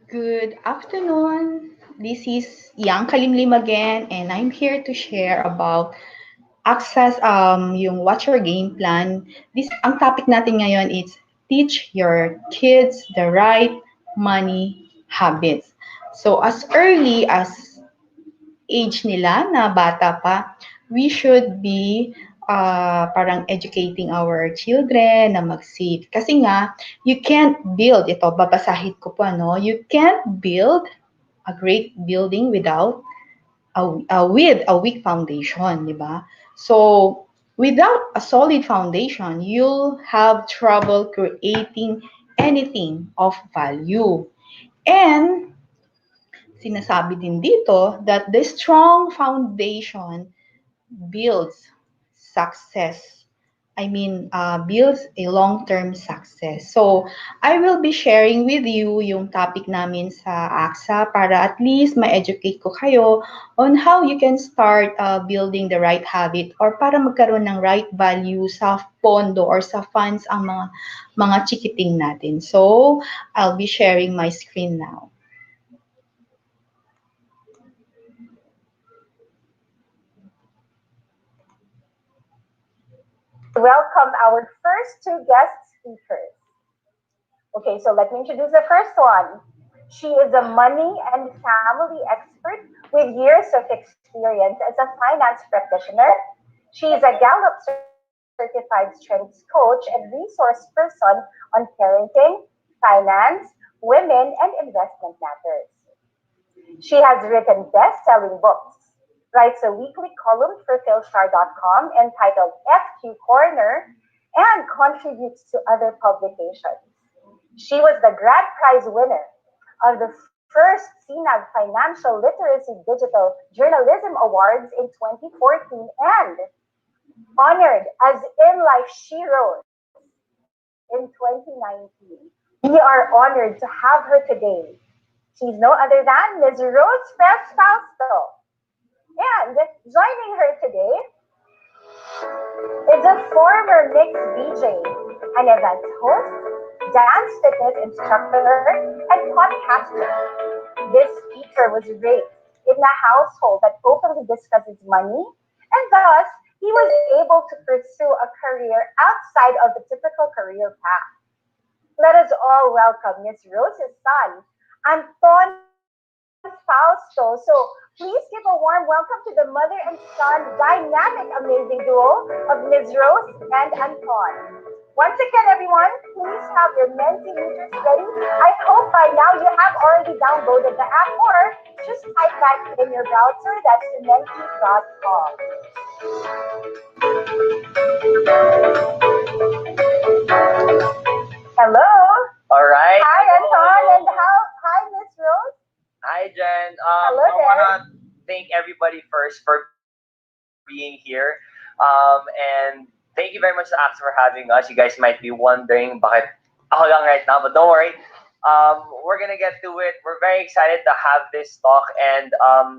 Good afternoon. This is Yang Kalimlim again, and I'm here to share about access yung what's your game plan. This ang topic natin ngayon is teach your kids the right money habits. So as early as age nila na bata pa, we should be parang educating our children na mag-save. Kasi nga, you can't build, ito, babasahin ko po, ano, you can't build a great building without with a weak foundation, di ba? So, without a solid foundation, you'll have trouble creating anything of value. And sinasabi din dito that the strong foundation builds success. Builds a long-term success. So, I will be sharing with you yung topic namin sa AXA para at least ma-educate ko kayo on how you can start building the right habit or para magkaroon ng right value sa pondo or sa funds ang mga chikiting natin. So, I'll be sharing my screen now. Welcome our first two guest speakers. Okay, so let me introduce the first one. She is a money and family expert with years of experience as a finance practitioner. She is a Gallup certified strengths coach and resource person on parenting, finance, women, and investment matters. She has written best-selling books, writes a weekly column for Philstar.com entitled FQ Corner, and contributes to other publications. She was the grand prize winner of the first CNAG Financial Literacy Digital Journalism Awards in 2014 and honored as In Life She Wrote in 2019. We are honored to have her today. She's no other than Ms. Rose Press Fausto. And joining her today is a former mixed DJ, an event host, dance fitness instructor, and podcaster. This speaker was raised in a household that openly discusses money, and thus he was able to pursue a career outside of the typical career path. Let us all welcome Miss Rose's son, Anton Fausto. So please give a warm welcome to the mother and son dynamic, amazing duo of Ms. Rose and Anton. Once again, everyone, please have your Mentimeters ready. I hope by now you have already downloaded the app or just type that in your browser. That's menti.com. Hello. All right. Hi, Anton. And hi, Miss Rose. Hi, Jen. Hello I there. want to thank everybody first for being here. And thank you very much to AXA for having us. You guys might be wondering bakit ako lang right now, but don't worry. We're going to get to it. We're very excited to have this talk. And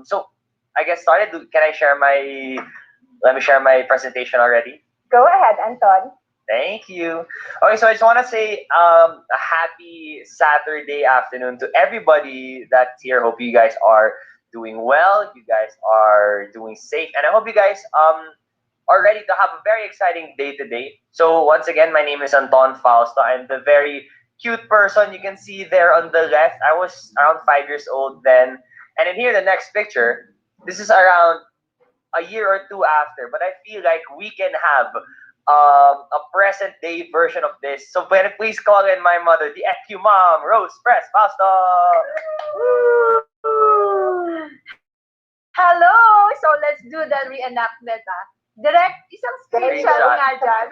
so I guess started. Can I share let me share my presentation already? Go ahead, Anton. Thank you. Okay, so I just want to say a happy Saturday afternoon to everybody that's here. Hope you guys are doing well. You guys are doing safe, and I hope you guys are ready to have a very exciting day today. So once again, my name is Anton Fausto. I'm the very cute person you can see there on the left. I was around 5 years old then, and in here the next picture. This is around a year or two after, but I feel like we can have a present day version of this. So please call in my mother, the FQ mom, Rose Press Fausto. Hello! So let's do the reenactment. Direct, isang screenshot nga dyan.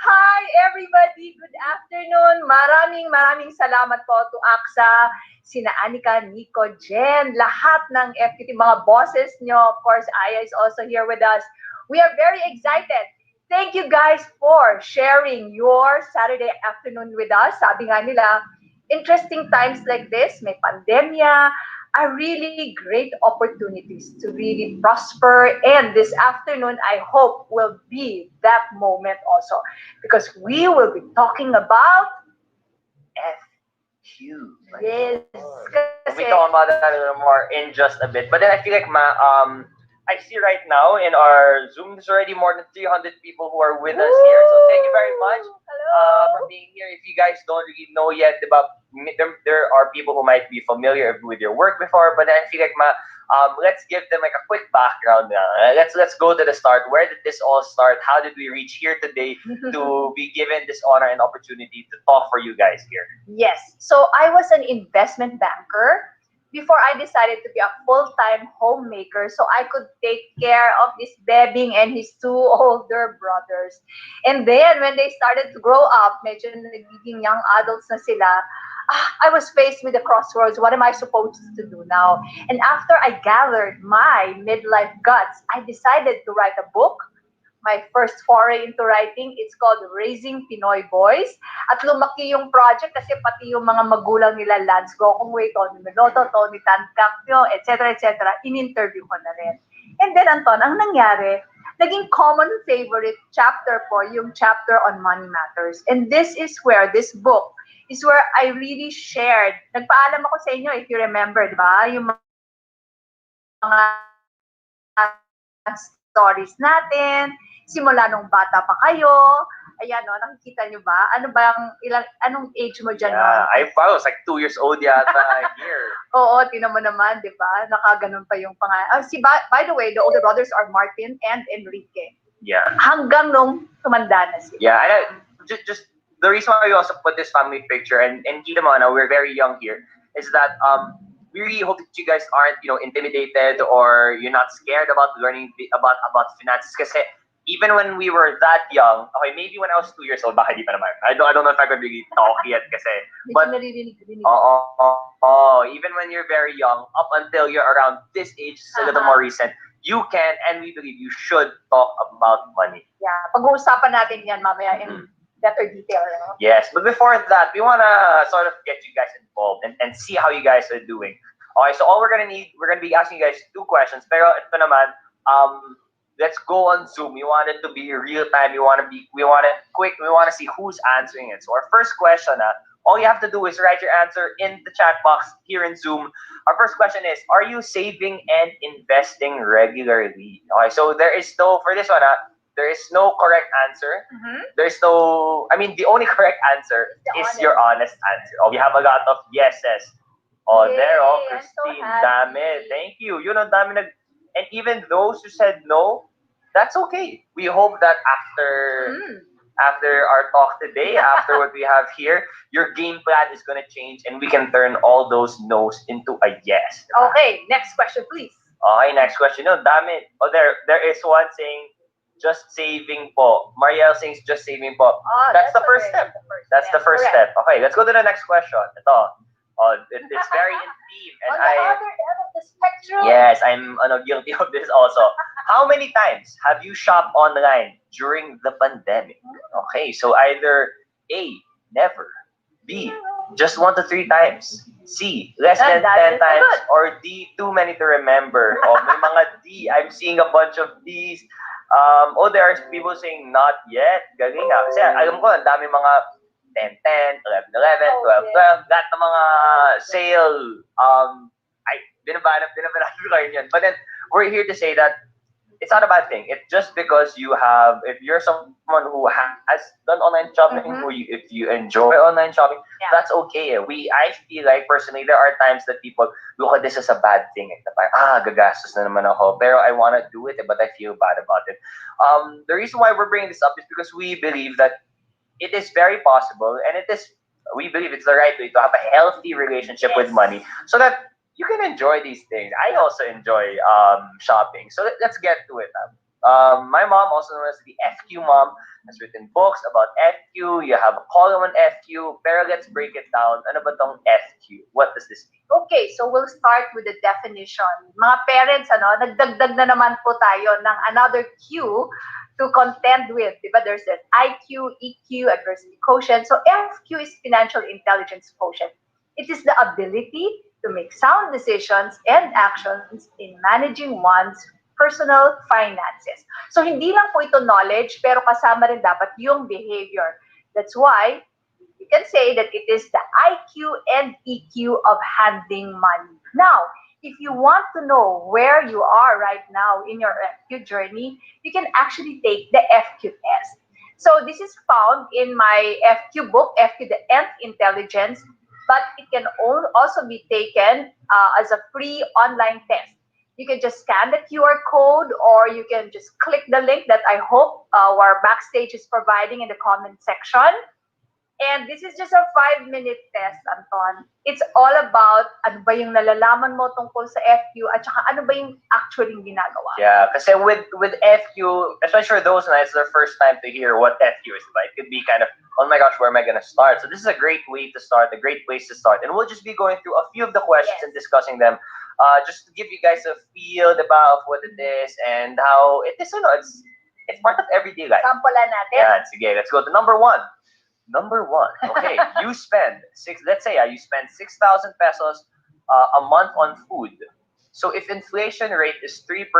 Hi everybody! Good afternoon! Maraming salamat po to AXA, sina Anika, Nico, Jen, lahat ng FQT, mga bosses nyo. Of course, Aya is also here with us. We are very excited. Thank you guys for sharing your Saturday afternoon with us. Sabi nga nila, interesting times like this, may pandemya, are really great opportunities to really prosper. And this afternoon, I hope will be that moment also. Because we will be talking about IQ. Yes, kasi, We'll be talking about that a little more in just a bit. But then I feel like I see right now in our Zoom there's already more than 300 people who are with us here. So thank you very much for hello. being here. If you guys don't really know yet about there are people who might be familiar with your work before, but I feel like let's give them like a quick background now. Let's go to the start. Where did this all start? How did we reach here today to be given this honor and opportunity to talk for you guys here? Yes. So I was an investment banker before I decided to be a full-time homemaker so I could take care of this Bebing and his two older brothers. And then when they started to grow up, medyo nagiging young adults na sila, I was faced with the crossroads. What am I supposed to do now? And after I gathered my midlife guts, I decided to write a book. My first foray into writing, it's called Raising Pinoy Boys. At lumaki yung project kasi pati yung mga magulang nila, Lance Gokongwei, Tony Menoto, Tony Tancapio, etc. in-interview ko na rin. And then, Anton, ang nangyari, naging common favorite chapter po yung chapter on money matters. And this book is where I really shared. Nagpaalam ako sa inyo, if you remember, di ba? Yung mga stories natin, simula nung bata pa kayo. Ayan, no, nakikita nyo ba? Anong age mo dyan, Yeah, no? I was like 2 years old yata here. Oo, tinan mo naman, di ba? Nakaganon pa yung pangalan. By the way, the older brothers are Martin and Enrique. Yeah. Hanggang nung tumanda na sila. Yeah, and just the reason why we also put this family picture and kita mo na we're very young here is that we really hope that you guys aren't intimidated or you're not scared about learning about finances kasi even when we were that young, okay, maybe when I was 2 years old, baka di pa naman. I don't know if I could really talk yet kasi but naririnig. even when you're very young up until you're around this age, it's a little more recent, you can and we believe you should talk about money. Yeah, pag-uusapan natin yan mamaya in better detail. No? Yes, but before that, we want to sort of get you guys involved and see how you guys are doing. Okay, so all we're going to be asking you guys 2 questions. Pero ito naman, let's go on Zoom. We want it to be real time. We want it quick. We want to see who's answering it. So our first question, all you have to do is write your answer in the chat box here in Zoom. Our first question is, are you saving and investing regularly? Okay, so for this one, there is no correct answer. The only correct answer is your honest answer. Oh, we have a lot of yeses. Oh, Yay, there, I'm so Christine, happy. damn it. Thank you. And even those who said no, that's okay. We hope that after our talk today, after what we have here, your game plan is gonna change and we can turn all those no's into a yes. Okay, next question, please. Okay, next question. No, damn it. Oh, there is one saying, just saving po. Marielle saying just saving po. That's the first step. That's the first step. Okay, let's go to the next question. Ito. It's very in theme. And On the other end of the spectrum. yes, I'm guilty of this also. How many times have you shopped online during the pandemic? Okay, so either A, never. B, just 1 to 3 times. C, less than 10 times. Or D, too many to remember. May mga D. I'm seeing a bunch of Ds. There are people saying not yet. Galing nga. Kasi alam ko, ang dami mga 10-10, 11-11, 12-12, lahat ng mga sale, binabanap ko kayo yun. But then, we're here to say that it's not a bad thing. It's just because if you're someone who has done online shopping, if you enjoy online shopping, that's okay. I feel like personally, there are times that people look at this as a bad thing. Gagastos na naman ako, pero I want to do it, but I feel bad about it. The reason why we're bringing this up is because we believe that it is very possible, and we believe it's the right way to have a healthy relationship with money, so that you can enjoy these things. I also enjoy shopping, so let's get to it. My mom, also known as the FQ mom, has written books about FQ. You have a column on FQ, pero let's break it down. Ano ba tong FQ? What does this mean? Okay, so we'll start with the definition. Mga parents, nagdagdag na naman po tayo ng another Q to contend with. Diba? There's an IQ, EQ, adversity quotient. So FQ is financial intelligence quotient. It is the ability to make sound decisions and actions in managing one's personal finances. So hindi lang po ito knowledge, pero kasama rin dapat yung behavior. That's why if can say that it is the IQ and EQ of handling money. Now, if you want to know where you are right now in your FQ journey, you can actually take the FQ test. So this is found in my FQ book, FQ the Nth Intelligence, but it can also be taken as a free online test. You can just scan the QR code or you can just click the link that I hope our backstage is providing in the comment section. And this is just a 5-minute test, Anton. It's all about ano ba yung nalalaman mo tungkol sa FQ at saka ano ba yung actually ginagawa. Yeah, kasi with FQ, especially for those na it's their first time to hear what FQ is about, it could be kind of, oh my gosh, where am I going to start? So this is a great way to start, a great place to start. And we'll just be going through a few of the questions and discussing them, just to give you guys a feel about what it is and how it is, it's part of everyday life. Sampulan natin. Yeah, sige, let's go to number one. Number one, okay, you spend let's say you spend 6,000 pesos a month on food. So if inflation rate is 3%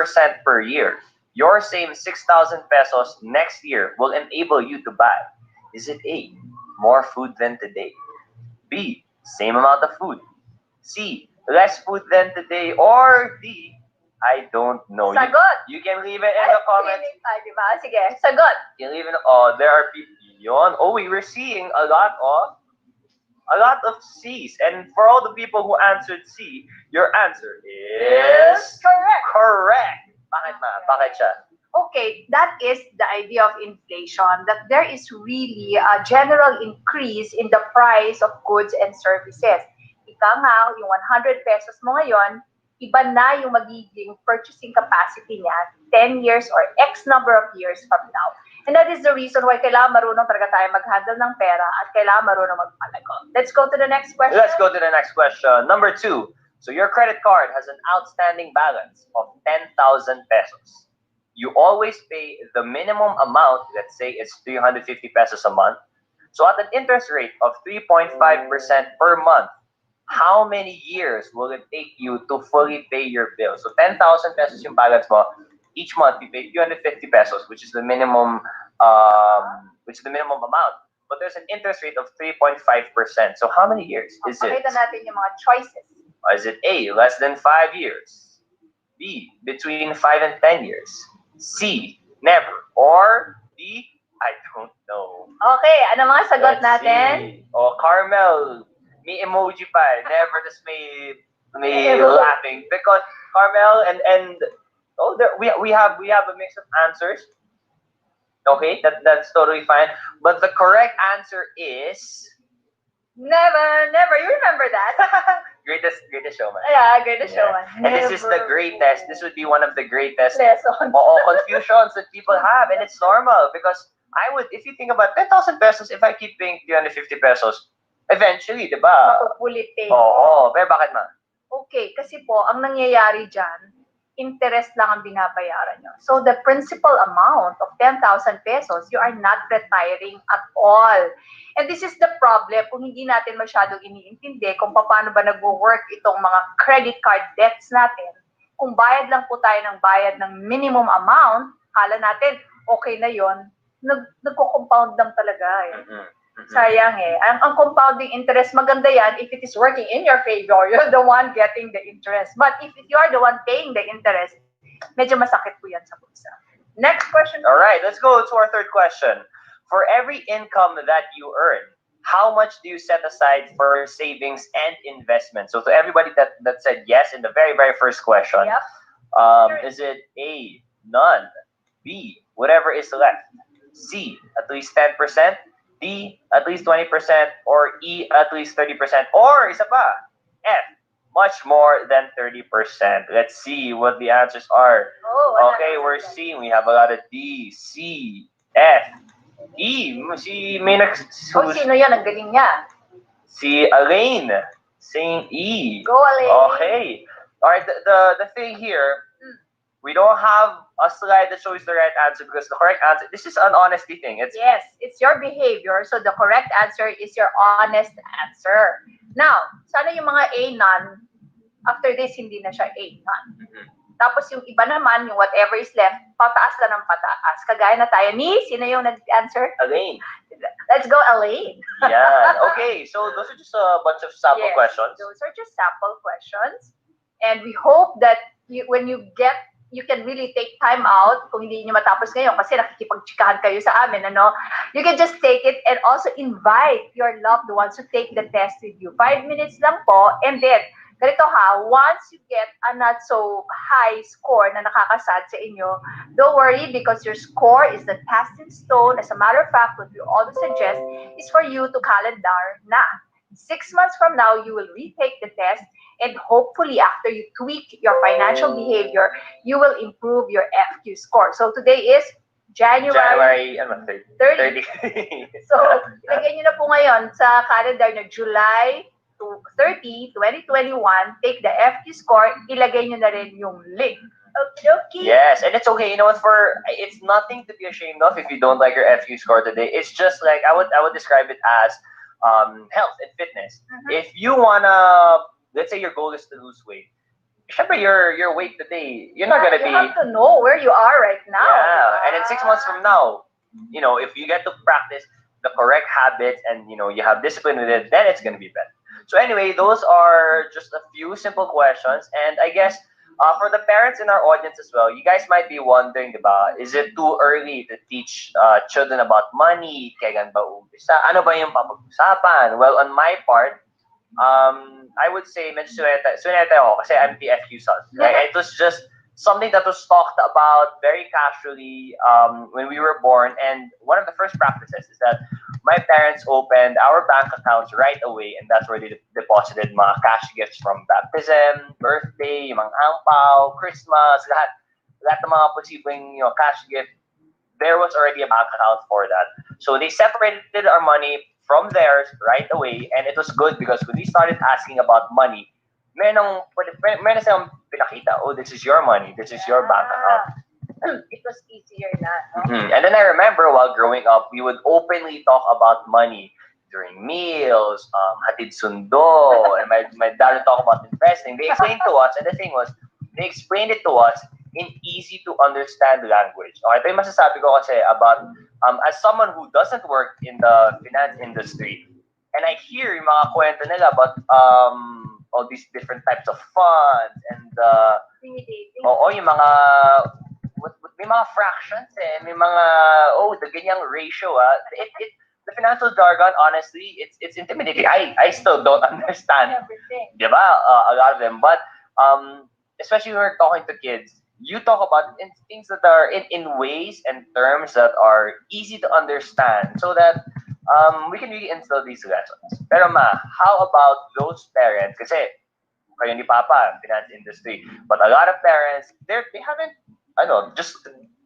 per year, your same 6,000 pesos next year will enable you to buy. Is it A, more food than today? B, same amount of food? C, less food than today? Or D, I don't know. Sagot. You can leave it in the comments. Diba? Sige, sagot. You can leave it. Oh, there are people. Yon. Oh, we were seeing a lot of C's. And for all the people who answered C, your answer is correct. Correct. Bakit ma? Bakit siya? Okay, that is the idea of inflation, that there is really a general increase in the price of goods and services. Ika nga, yung 100 pesos mo ngayon, iba na yung magiging purchasing capacity niya 10 years or X number of years from now. And that is the reason why kailangan marunong talaga tayo mag-handle ng pera at kailangan marunong magpalago. Let's go to the next question. Let's go to the next question. Number 2. So your credit card has an outstanding balance of 10,000 pesos. You always pay the minimum amount, let's say it's 350 pesos a month. So at an interest rate of 3.5% per month, how many years will it take you to fully pay your bill? So 10,000 pesos yung balance mo. Each month you pay 350 pesos, which is the minimum amount. But there's an interest rate of 3.5%. So how many years is it? Pakita natin yung mga choices. Is it A, less than 5 years? B, between 5 and 10 years? C, never. Or D, I don't know. Okay, ano mga sagot Let's natin? see. Oh, Carmel, may emoji pa. Never just may laughing because Carmel and oh, there, we have a mix of answers. Okay, that's totally fine. But the correct answer is Never. You remember that? greatest showman. Yeah, greatest showman. And this is the greatest. This would be one of the greatest lessons. confusions that people have, and it's normal because if you think about 10,000 pesos, if I keep paying 350 pesos, eventually, di ba? Mapupulit eh. Oo, pero bakit ma? Okay, kasi po, ang nangyayari dyan, interest lang ang binabayaran nyo. So the principal amount of 10,000 pesos, you are not retiring at all. And this is the problem kung hindi natin masyadong iniintindi kung paano ba nag-work itong mga credit card debts natin. Kung bayad lang po tayo ng bayad ng minimum amount, kala natin, okay na yon, nagko-compound lang talaga eh. Sayang eh. Ang compounding interest, maganda yan if it is working in your favor. You're the one getting the interest. But if you are the one paying the interest, medyo masakit po yan sa bulsa. Next question. All right, let's go to our third question. For every income that you earn, how much do you set aside for savings and investment? So to everybody that said yes in the very, very first question, Yep. Is it A, none, B, whatever is left, C, at least 10%, D, at least 20%, or E, at least 30%, or isa pa, F, much more than 30%. Let's see what the answers are. Okay, we're seeing we have a lot of D, C, F, E. Sino yan? Ang galing niya. Si Elaine saying E. Go, Elaine. Okay. All right, the thing here, we don't have a slide that shows the right answer because the correct answer, this is an honesty thing. Yes, it's your behavior. So the correct answer is your honest answer. Now, sana yung mga A none, after this, hindi na siya A none. Tapos yung iba naman, yung whatever is left, pataas lang ng pataas. Kagaya na tayo ni, sino yung nag-answer? Elaine. Let's go, Elaine. Yeah. Okay, so those are just a bunch of sample Yes, questions. those are just sample questions. And we hope that when you get, you can really take time out kung hindi nyo matapos ngayon kasi nakikipagtsikahan kayo sa amin, ano? You can just take it and also invite your loved ones to take the test with you. 5 minutes lang po, and then, ganito ha, once you get a not so high score na nakakasad sa inyo, don't worry because your score is the cast in stone. As a matter of fact, what we always suggest is for you to calendar na. 6 months from now, you will retake the test, and hopefully after you tweak your financial behavior, you will improve your FQ score. So today is January 30. 30. So, ilagay nyo na po ngayon sa calendar na July 30, 2021, take the FQ score, ilagay nyo na rin yung link. Okay. Yes, and it's okay. You know what? It's nothing to be ashamed of if you don't like your FU score today. It's just like I would describe it as health and fitness. If you wanna, let's say your goal is to lose weight. Syempre, your weight today, you're not gonna You be. have to know where you are right now. Yeah, and in 6 months from now, if you get to practice the correct habits and you have discipline with it, then it's gonna be better. So anyway, those are just a few simple questions, and I guess for the parents in our audience as well, you guys might be wondering about, is it too early to teach children about money? Kailan ba umpisa? Ano ba yung papag-usapan? Well, on my part, I would say medyo suneta ako kasi I'm the FQ son. Right? It was just something that was talked about very casually when we were born, and one of the first practices is that my parents opened our bank accounts right away, and that's where they deposited mga cash gifts from baptism, birthday, mga angpao, Christmas, lahat ng mga posibleng cash gift. There was already a bank account for that. So they separated our money from theirs right away, and it was good because when we started asking about money, meron silang pinakita, oh, this is your money, this is your bank account. It was easier na. No? And then I remember while growing up, we would openly talk about money during meals, hatid sundo, and my dad would talk about investing. They explained to us, and the thing was, they explained it to us in easy to understand language. Okay, ito yung masasabi ko kasi about, as someone who doesn't work in the finance industry, and I hear yung mga kwento nila about all these different types of funds and yung mga may mga fractions may mga the ganyang ratio the financial jargon, honestly, it's intimidating. I still don't understand everything. Diba? A lot of them, but especially when we're talking to kids, you talk about things that are in ways and terms that are easy to understand so that we can really instill these lessons. Pero how about those parents? Kasi kayo ni Papa, finance industry. But a lot of parents, they haven't, just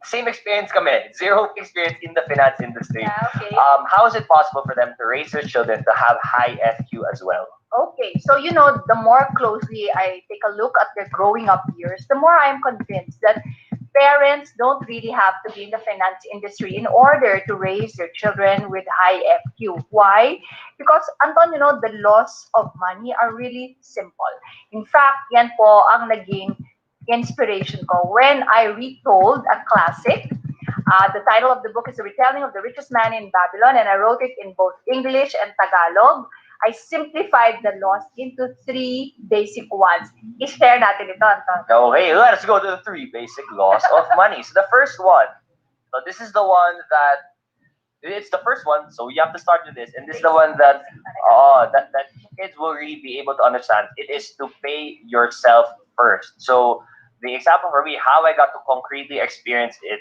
same experience kami. Zero experience in the finance industry. Yeah, okay. How is it possible for them to raise their children to have high FQ as well? Okay, so the more closely I take a look at their growing up years, the more I'm convinced that parents don't really have to be in the finance industry in order to raise their children with high FQ. Why? Because, Anton, the laws of money are really simple. In fact, yan po ang naging inspiration ko when I retold a classic. The title of the book is The Retelling of the Richest Man in Babylon, and I wrote it in both English and Tagalog. I simplified the laws into 3 basic ones. I-share natin ito, Anton. Okay, let's go to the 3 basic laws of money. So the first one, so this is the one that, it's the first one, so you have to start with this, and this is the one that that kids will really be able to understand. It is to pay yourself first. So the example for me, how I got to concretely experience it,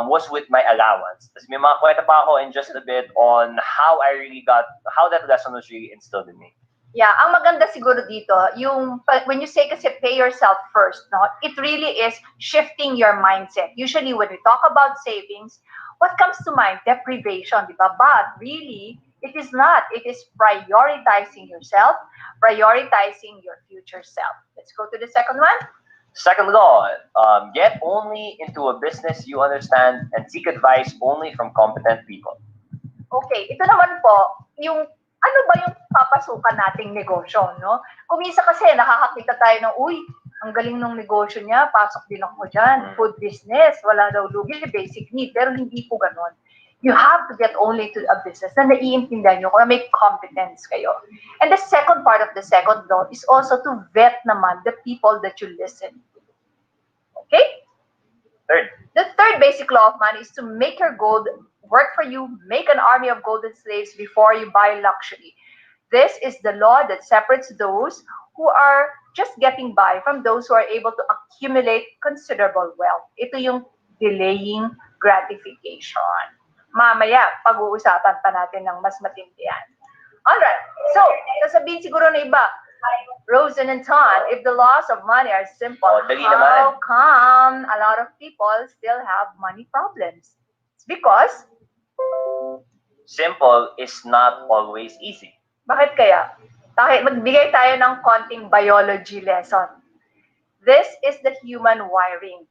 was with my allowance. Tapos may mga kwenta pa ako in just a bit on how that lesson was really instilled in me. Yeah, ang maganda siguro dito, when you say kasi pay yourself first, no, it really is shifting your mindset. Usually when we talk about savings, what comes to mind? Deprivation, di ba? But really, it is not. It is prioritizing yourself, prioritizing your future self. Let's go to the second one. Second law, get only into a business you understand and seek advice only from competent people. Okay, ito naman po, ano ba yung papasukan nating negosyo, no? Kung minsan kasi nakakakita tayo ng, ang galing ng negosyo niya, pasok din ako dyan. Food business, wala daw lugi, basic need, pero hindi po ganon. You have to get only to a business na naiintindihan nyo kung may competence kayo. And the second part of the second law is also to vet naman the people that you listen to. Okay? Third. The third basic law of money is to make your gold work for you, make an army of golden slaves before you buy luxury. This is the law that separates those who are just getting by from those who are able to accumulate considerable wealth. Ito yung delaying gratification. Mamaya, pag-uusapan pa natin ng mas matindi yan. Alright, so, sasabihin siguro na iba, Rosen and Ton, if the laws of money are simple, Oh, dali how naman. come a lot of people still have money problems? It's because, Simple is not always easy. bakit kaya? Magbigay tayo ng konting biology lesson. This is the human wiring.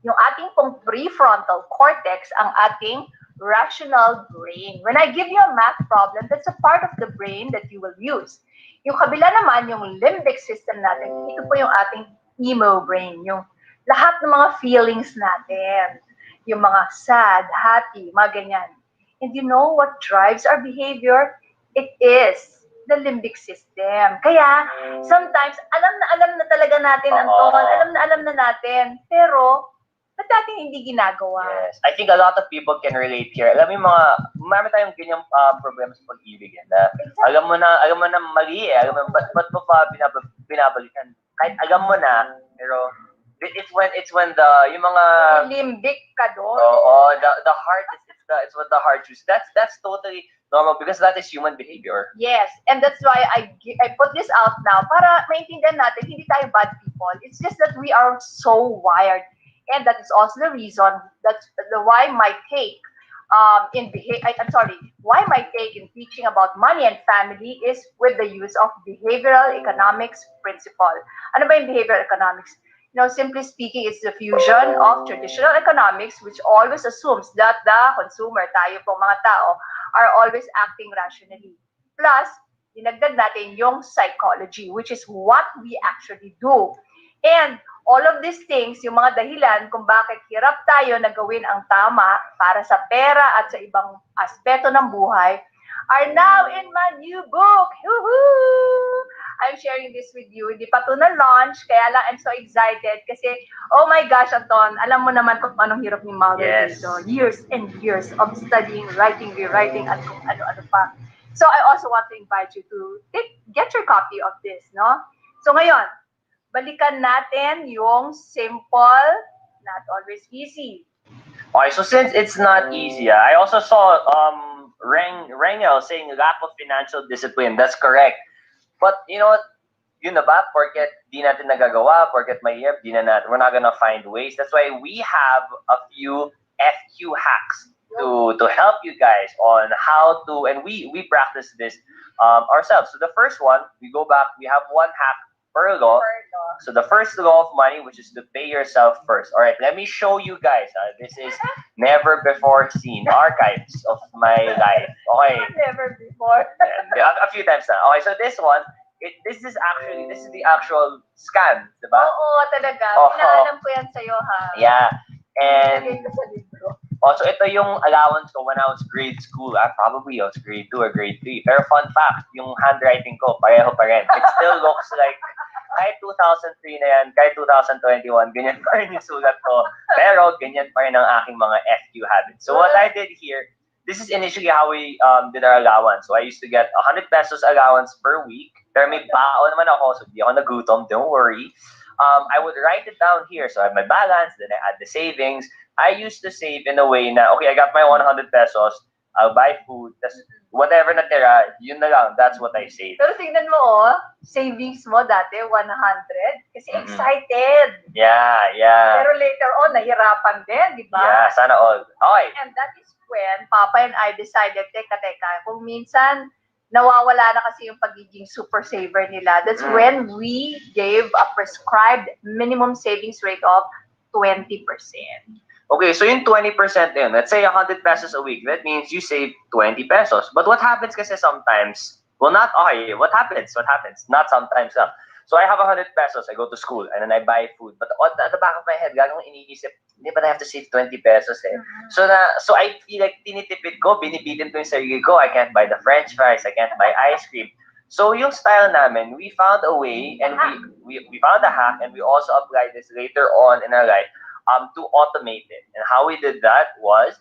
Yung ating pong prefrontal cortex, ang ating rational brain. When I give you a math problem, that's a part of the brain that you will use. Yung kabila naman, yung limbic system natin, ito po yung ating emo brain, yung lahat ng mga feelings natin, yung mga sad, happy, mga ganyan. And you know what drives our behavior? It is the limbic system. Kaya, sometimes, alam na talaga natin, Anton, alam na natin, pero, ba't natin hindi ginagawa? Yes. I think a lot of people can relate here. Alam mo yung marami tayong ganyang problema sa pag-ibig. Na, alam mo na mali eh. Alam mo, ba't mo pa binabalikan? Kahit alam mo na, pero it's when yung mga Limbic ka doon. the heart it's what the heart chooses. That's totally normal because that is human behavior. Yes, and that's why I put this out now para maintindihan natin hindi tayo bad people. It's just that we are so wired, and that is also the reason that's why my take why my take in teaching about money and family is with the use of behavioral economics principle. Ano ba yung behavioral economics? Simply speaking, it's the fusion of traditional economics, which always assumes that the consumer, tayo po mga tao, are always acting rationally. Plus, dinagdag natin yung psychology, which is what we actually do. And all of these things, yung mga dahilan kung bakit hirap tayo na gawin ang tama para sa pera at sa ibang aspeto ng buhay, are now in my new book. Woohoo! I'm sharing this with you. Hindi pa ito na-launch, kaya lang I'm so excited kasi, oh my gosh, Anton, alam mo naman kung anong hirap ni Mother Yes. dito. Years and years of studying, writing, rewriting, at kung ano-ano pa. So I also want to invite you to get your copy of this, no? So ngayon, balikan natin yung simple, not always easy. Okay, so since it's not easy, I also saw Rangel saying lack of financial discipline. That's correct. But you know what? Yun na ba? Porket di natin nagagawa, porket mahirap, we're not gonna find ways. That's why we have a few FQ hacks to help you guys on how to, and we practice this ourselves. So the first one, we go back, we have one hack per law. So the first law of money, which is to pay yourself first. All right, let me show you guys. This is never before seen archives of my life. Okay. Never before. A few times now. Okay, so this one, this is the actual scan, diba? Oo, talaga. Oo. Pinaalam ko yan sa'yo, ha? Yeah. Ilagay And ko sa libro. also, ito yung allowance ko when I was grade school. Probably I was grade 2 or grade 3. Pero fun fact, yung handwriting ko, pareho pa rin. It still looks like, kahit 2003 na yan, kahit 2021, ganyan pa rin yung sulat ko. Pero ganyan pa rin ang aking mga FQ habits. So what I did here, this is initially how we did our allowance. So I used to get 100 pesos allowance per week. Pero may baon naman ako, so di ako nagutom, don't worry. I would write it down here. So I have my balance, then I add the savings. I used to save in a way na, okay, I got my 100 pesos, I'll buy food, tas whatever natira, yun na lang, that's what I save. Pero tingnan mo, savings mo dati, 100. Kasi excited. Yeah. Pero later on, nahirapan din, di ba? Yeah, sana all. Okay. And that is when Papa and I decided, teka, kung minsan nawawala na kasi yung pagiging super saver nila, that's when we gave a prescribed minimum savings rate of 20%. Okay, so yung 20% na yun, let's say 100 pesos a week, that means you save 20 pesos. But what happens kasi sometimes, well, not, okay, what happens? Not sometimes lang. So I have 100 pesos. I go to school and then I buy food. But at the back of my head, gagawin iniisip, hindi ba I have to save 20 pesos eh. So I feel like tinitipid ko, binibitin ko yung sarili ko. I can't buy the french fries. I can't buy ice cream. So yung style namin, we found a way and we found a hack and we also applied this later on in our life to automate it. And how we did that was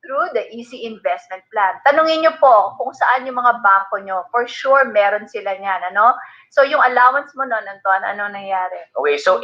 through the easy investment plan. Tanungin nyo po kung saan yung mga bangko nyo. For sure, meron sila niyan, ano? So, yung allowance mo nun, Anton, ano nangyari? okay, so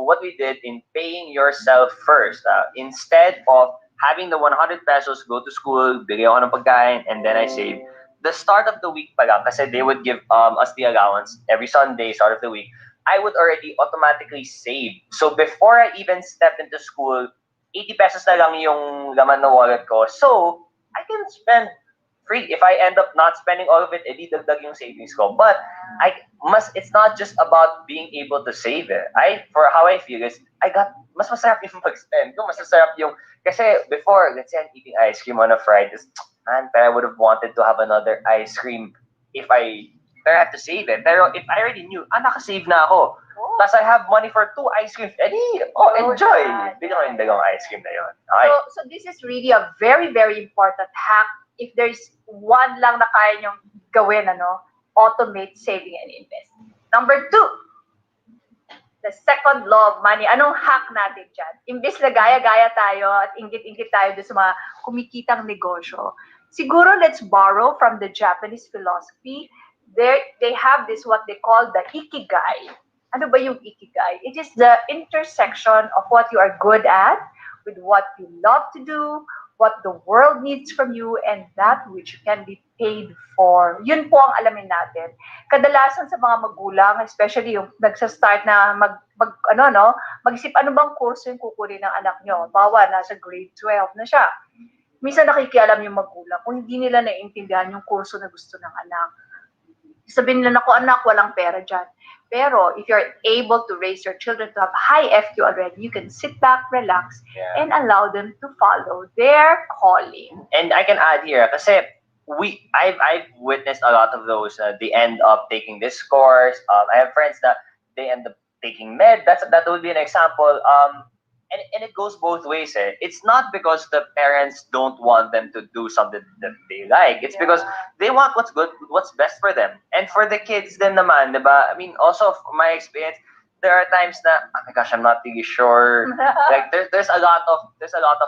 what we did in paying yourself first, instead of having the 100 pesos, go to school, bigay ako ng pagkain, and then I save, the start of the week pa lang, kasi they would give us the allowance every Sunday, start of the week, I would already automatically save. So before I even step into school, 80 pesos na lang yung laman ng wallet ko. So, I can spend free. If I end up not spending all of it, edi dagdag yung savings ko. But it's not just about being able to save it. For how I feel is, mas masarap yung mag-spend ko. Mas masarap yung, kasi before, let's say I'm eating ice cream on a Friday, man, but I would have wanted to have another ice cream if I have to save it. Pero if I already knew, nakasave na ako. Plus, I have money for 2 ice creams. Enjoy! Bigyan ko yung dalawang ice cream na yun. Okay. So this is really a very, very important hack. If there's one lang na kaya nyong gawin, automate saving and investment. Number 2, the second law of money. Anong hack natin dyan? Imbis na gaya-gaya tayo at ingit-ingit tayo doon sa mga kumikitang negosyo, siguro let's borrow from the Japanese philosophy. They have this what they call the ikigai. Ano ba yung ikigai? It is the intersection of what you are good at with what you love to do, what the world needs from you, and that which you can be paid for. Yun po ang alamin natin. Kadalasan sa mga magulang, especially yung nagsa-start na mag-isip ano bang kurso yung kukunin ng anak nyo. Bawa, nasa grade 12 na siya. Minsan nakikialam yung magulang kung hindi nila naiintindihan yung kurso na gusto ng anak. Sabihin nila, anak, walang pera dyan. Pero if you're able to raise your children to have high FQ already, you can sit back, relax, and allow them to follow their calling. And I can add here, kasi I've witnessed a lot of those. They end up taking this course. I have friends that they end up taking med. That would be an example. And it goes both ways. It's not because the parents don't want them to do something that they like. It's because they want what's good, what's best for them. And for the kids din naman, diba? I mean, also from my experience, there are times na, oh my gosh, I'm not really sure. Like there's a lot of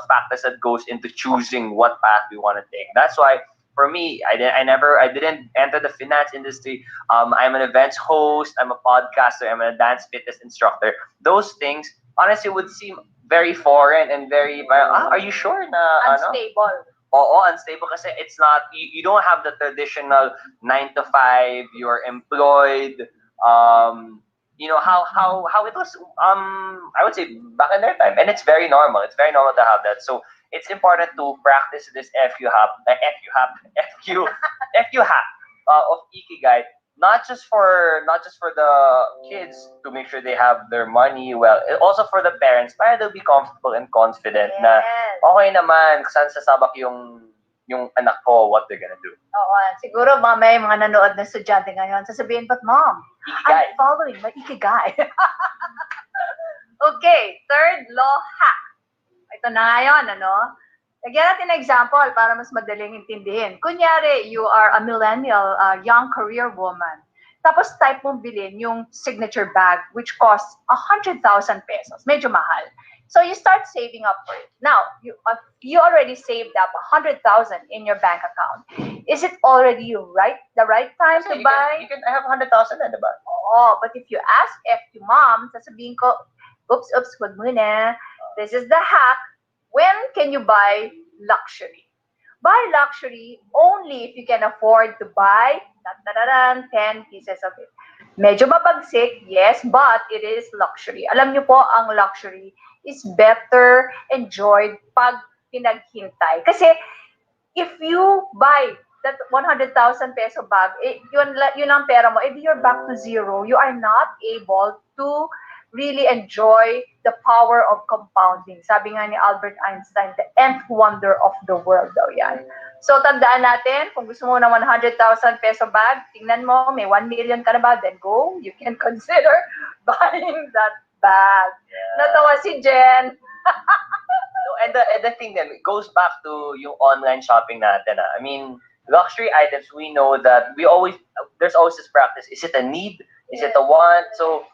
factors that goes into choosing what path we want to take. That's why for me, I didn't enter the finance industry. I'm an events host. I'm a podcaster. I'm a dance fitness instructor. Those things honestly would seem very foreign and very, are you sure na, unstable. Unstable kasi it's not, you don't have the traditional 9 to 5, you're employed, how it was, I would say back in their time. And it's very normal. It's very normal to have that. So it's important to practice this FQ hack of Ikigai, not just for the kids to make sure they have their money well, also for the parents para they'll be comfortable and confident na okay naman saan sasabak yung anak ko, what they're gonna do. Oo, siguro mamaya yung mga nanood na estudyante ngayon sasabihin, but mom, I'm following my ikigai. Okay, third law hack. Ito na ngayon, Lagyan natin ng example para mas madaling intindihin. Kunyari, you are a millennial, young career woman. Tapos type mong bilhin yung signature bag which costs 100,000 pesos. Medyo mahal. So you start saving up for it. Now, you already saved up 100,000 in your bank account. Is it already the right time to buy? I have 100,000 na, diba? Oo, but if you ask FQ mom, sasabihin ko, oops, wag muna. This is the hack. When can you buy luxury? Buy luxury only if you can afford to buy 10 pieces of it. Medyo mapagsik, yes, but it is luxury. Alam niyo po, ang luxury is better enjoyed pag pinaghintay. Kasi if you buy that 100,000 peso bag, yun ang pera mo, you're back to zero. You are not able to really enjoy the power of compounding. Sabi nga ni Albert Einstein, the nth wonder of the world daw yan. So, tandaan natin, kung gusto mo ng 100,000 peso bag, tingnan mo, may 1 million ka na ba, then go, you can consider buying that bag. Natawa si Jen. And the thing then, it goes back to yung online shopping natin. I mean, luxury items, we know that there's always this practice. Is it a need? Is it a want? So,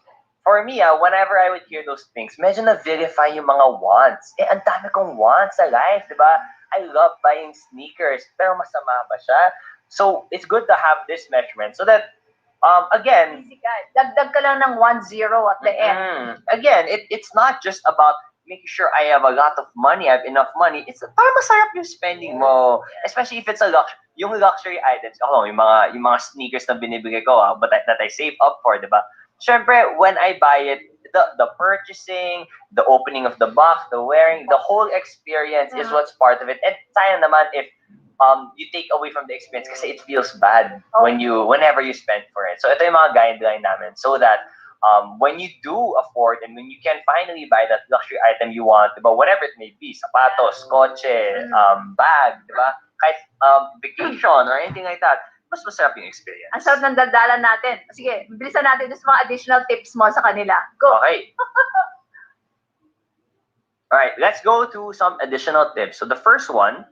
for me, whenever I would hear those things, medyo na-verify yung mga wants. Eh, ang dami kong wants sa life, di ba? I love buying sneakers, pero masama ba siya? So, it's good to have this measurement so that, again, Easy guys. Dagdag ka lang ng 1-0 at the end. again, it's not just about making sure I have a lot of money, I have enough money. It's para masarap yung spending mo. Especially if it's yung luxury items. Ako, yung mga sneakers na binibigay ko, but that I save up for, di ba? Syempre, when I buy it, the purchasing, the opening of the box, the wearing, the whole experience is what's part of it. And sayang naman if you take away from the experience kasi it feels bad whenever you spend for it. So ito yung mga guideline namin so that when you do afford and when you can finally buy that luxury item you want, diba, whatever it may be, sapatos, kotse, bag, diba, kahit vacation or anything like that, mas masarap yung experience. Ang sarap ng daldalan natin. Sige, bilisan natin yung mga additional tips mo sa kanila. Go! Okay. Alright, let's go to some additional tips. So the first one,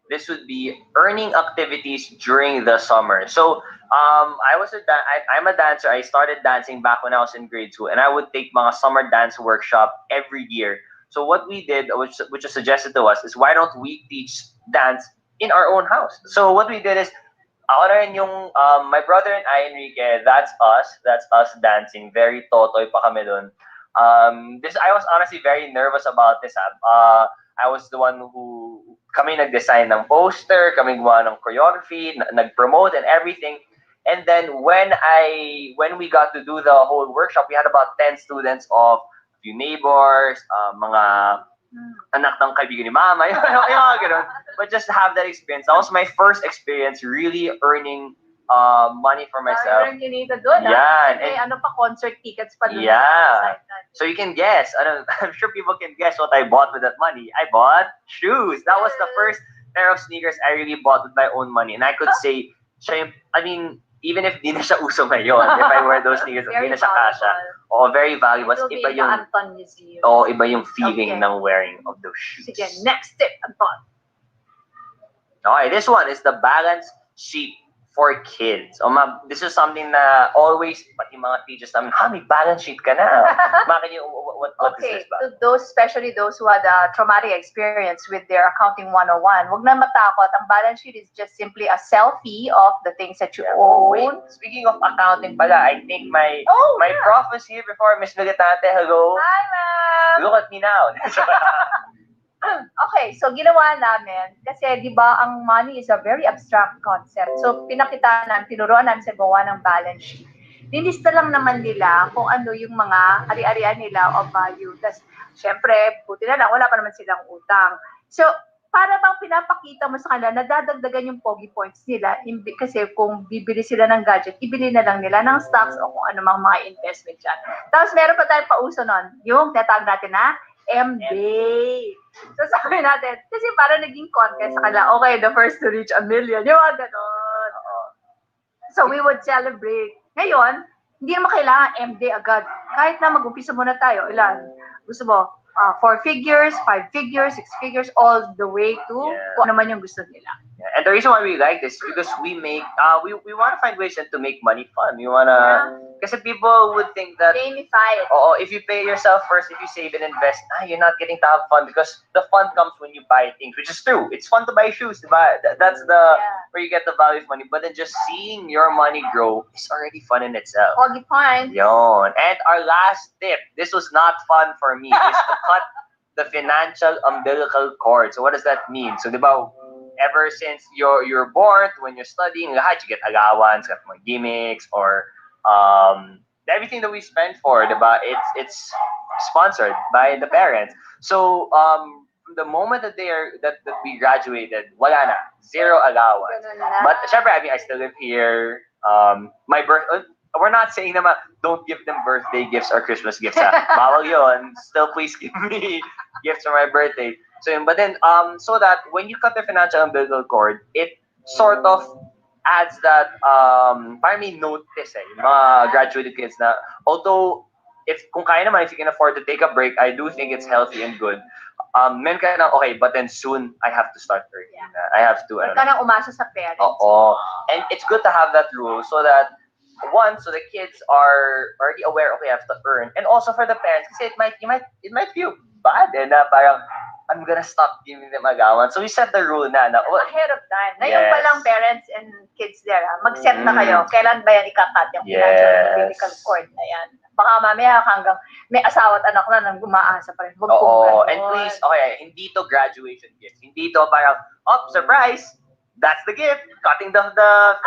this would be earning activities during the summer. So I'm a dancer. I started dancing back when I was in grade 2, and I would take mga summer dance workshop every year. So what we did, which was suggested to us, is why don't we teach dance in our own house? So what we did is, ako na rin yung, my brother and I, Enrique, that's us dancing. Very totoy pa kami dun. I was honestly very nervous about this. I was the one who, kami nag-design ng poster, kami gumawa ng choreography, nag-promote and everything. And then when we got to do the whole workshop, we had about 10 students of a few neighbors, mga anak ng kaibigan ni mama, yung mga ganun. But just to have that experience, that was my first experience really earning money for myself. Parang kinita doon, Yeah. Kasi ano pa, concert tickets pa doon. Yeah. So you can guess. I'm sure people can guess what I bought with that money. I bought shoes. That was the first pair of sneakers I really bought with my own money. And I could say, even if di na siya uso ngayon, if I wear those sneakers, di na siya kasha. Oh, very valuable. It will be Iba in the yung, Anton Museum. iba yung feeling Okay. ng wearing of those shoes. Sige, next tip, Anton. Okay, this one is the balance sheet for kids. This is something na always, pati mga teachers namin, may balance sheet ka na. Bakit yung, what Okay, is this ba? to those, especially those who had a traumatic experience with their accounting 101, wag na matakot. Ang balance sheet is just simply a selfie of the things that you Oh, wait. own. Speaking of accounting pala, I think my yeah. prof is here before. Miss Militante, hello. Hi, ma'am! Look at me now. Okay, so ginawa namin, kasi di ba ang money is a very abstract concept. So tinuruan namin sa gawa ng balance sheet. Nilista lang naman nila kung ano yung mga ari-arian nila of value. Tapos, syempre, buti na lang, wala pa naman silang utang. So, para bang pinapakita mo sa kanila, nadadagdagan yung pogi points nila. Kasi kung bibili sila ng gadget, ibili na lang nila ng stocks o kung ano mga investment dyan. Tapos, meron pa tayong pauso nun, yung tinatawag natin na M-Day. So sabi natin, kasi parang naging contest sa kanila, okay, the first to reach 1 million, yung mga ganon. So we would celebrate. Ngayon, hindi naman kailangan M-Day agad. Kahit na mag-umpisa muna tayo, ilan? Gusto mo, 4 figures, 5 figures, 6 figures, all the way to kung ano man yung gusto nila. Yeah. And the reason why we like this is because we make, we want to find ways to make money fun. We want to, kasi people would think that, Gamify it. if you pay yourself first, if you save and invest, you're not getting to have fun because the fun comes when you buy things, which is true. It's fun to buy shoes, diba? That's where you get the value of money. But then just seeing your money grow is already fun in itself. Pogi point. Yon. And our last tip, this was not fun for me, is to cut the financial umbilical cord. So what does that mean? So diba, ever since you're born, when you're studying, lahat, you get allowance, got mga gimmicks, or everything that we spend for, diba, it's sponsored by the parents. So from the moment that that we graduated, wala na, zero allowance. But syempre, I still live here. My birth, we're not saying naman, don't give them birthday gifts or Christmas gifts. Ha? Bawal yun. Still, please give me gifts for my birthday. So, but then, so that when you cut the financial umbilical cord, it sort of adds that, parang may notice yung mga graduated kids na, although, if kung kaya naman, if you can afford to take a break, I do think it's healthy and good. Men ka na, okay, but then soon, I have to start earning. I have to, Huwag ka nang umasa sa parents. Oo. And it's good to have that rule so that, one, so the kids are already aware, okay, I have to earn. And also for the parents, kasi it might feel bad, na parang, I'm gonna stop giving them agawan. So we set the rule na ahead of time. Ngayon pa lang parents and kids there, mag-set na kayo. Kailan ba yan ikakat yung financial umbilical cord na yan? Baka mamaya hanggang may asawa at anak na nang gumaasa pa rin. Oo, and please, okay, hindi to graduation gift. Hindi to parang, surprise! That's the gift. Cutting the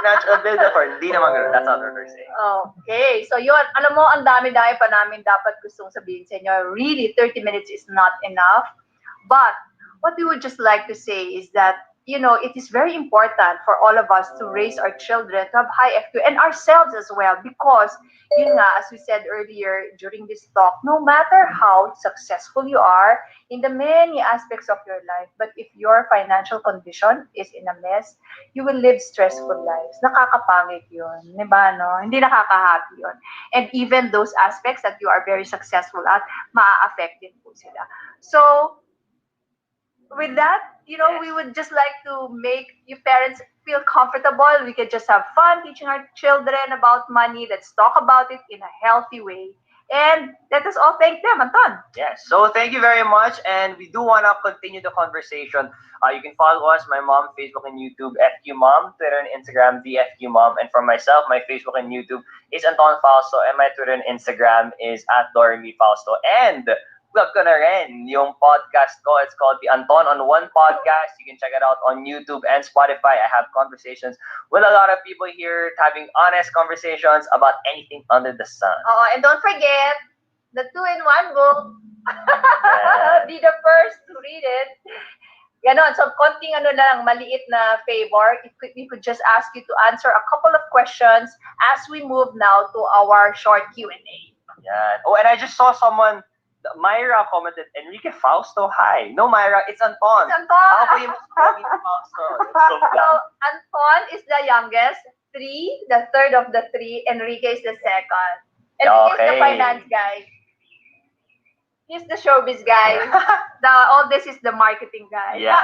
financial umbilical cord. Hindi naman gano'n. That's not what we're saying. Okay. So yun, alam mo, ang dami-dami pa namin dapat gustong sabihin sa inyo. Really, 30 minutes is not enough. But what we would just like to say is that, it is very important for all of us to raise our children to have high FQ and ourselves as well, because, as we said earlier during this talk, no matter how successful you are in the many aspects of your life, but if your financial condition is in a mess, you will live stressful lives. Nakakapangit yun. Diba, no? Hindi nakaka-happy yun. And even those aspects that you are very successful at, maa-affect din po sila. So, with that, we would just like to make you parents feel comfortable. We could just have fun teaching our children about money. Let's talk about it in a healthy way. And let us all thank them, Anton. Yes. So thank you very much. And we do want to continue the conversation. You can follow us, my mom, Facebook and YouTube, FQ Mom, Twitter and Instagram, the FQ Mom. And for myself, my Facebook and YouTube is Anton Fausto, and my Twitter and Instagram is @DoremyFausto. And plug ko na rin yung podcast ko. It's called The Anton on One Podcast. You can check it out on YouTube and Spotify. I have conversations with a lot of people here, having honest conversations about anything under the sun. Oh, and don't forget the 2-in-1 book. Be the first to read it. Ganon. So, konting maliit na favor. We could just ask you to answer a couple of questions as we move now to our short Q&A. Yeah. Oh, and I just saw someone, Myra commented, Enrique Fausto, hi. No, Myra, it's Anton. It's Anton. Ako po yung Enrique Fausto. So, Anton is the youngest, the third of the three. Enrique is the second. Enrique is the finance guy. He's the showbiz guy. All this is the marketing guy. Yeah.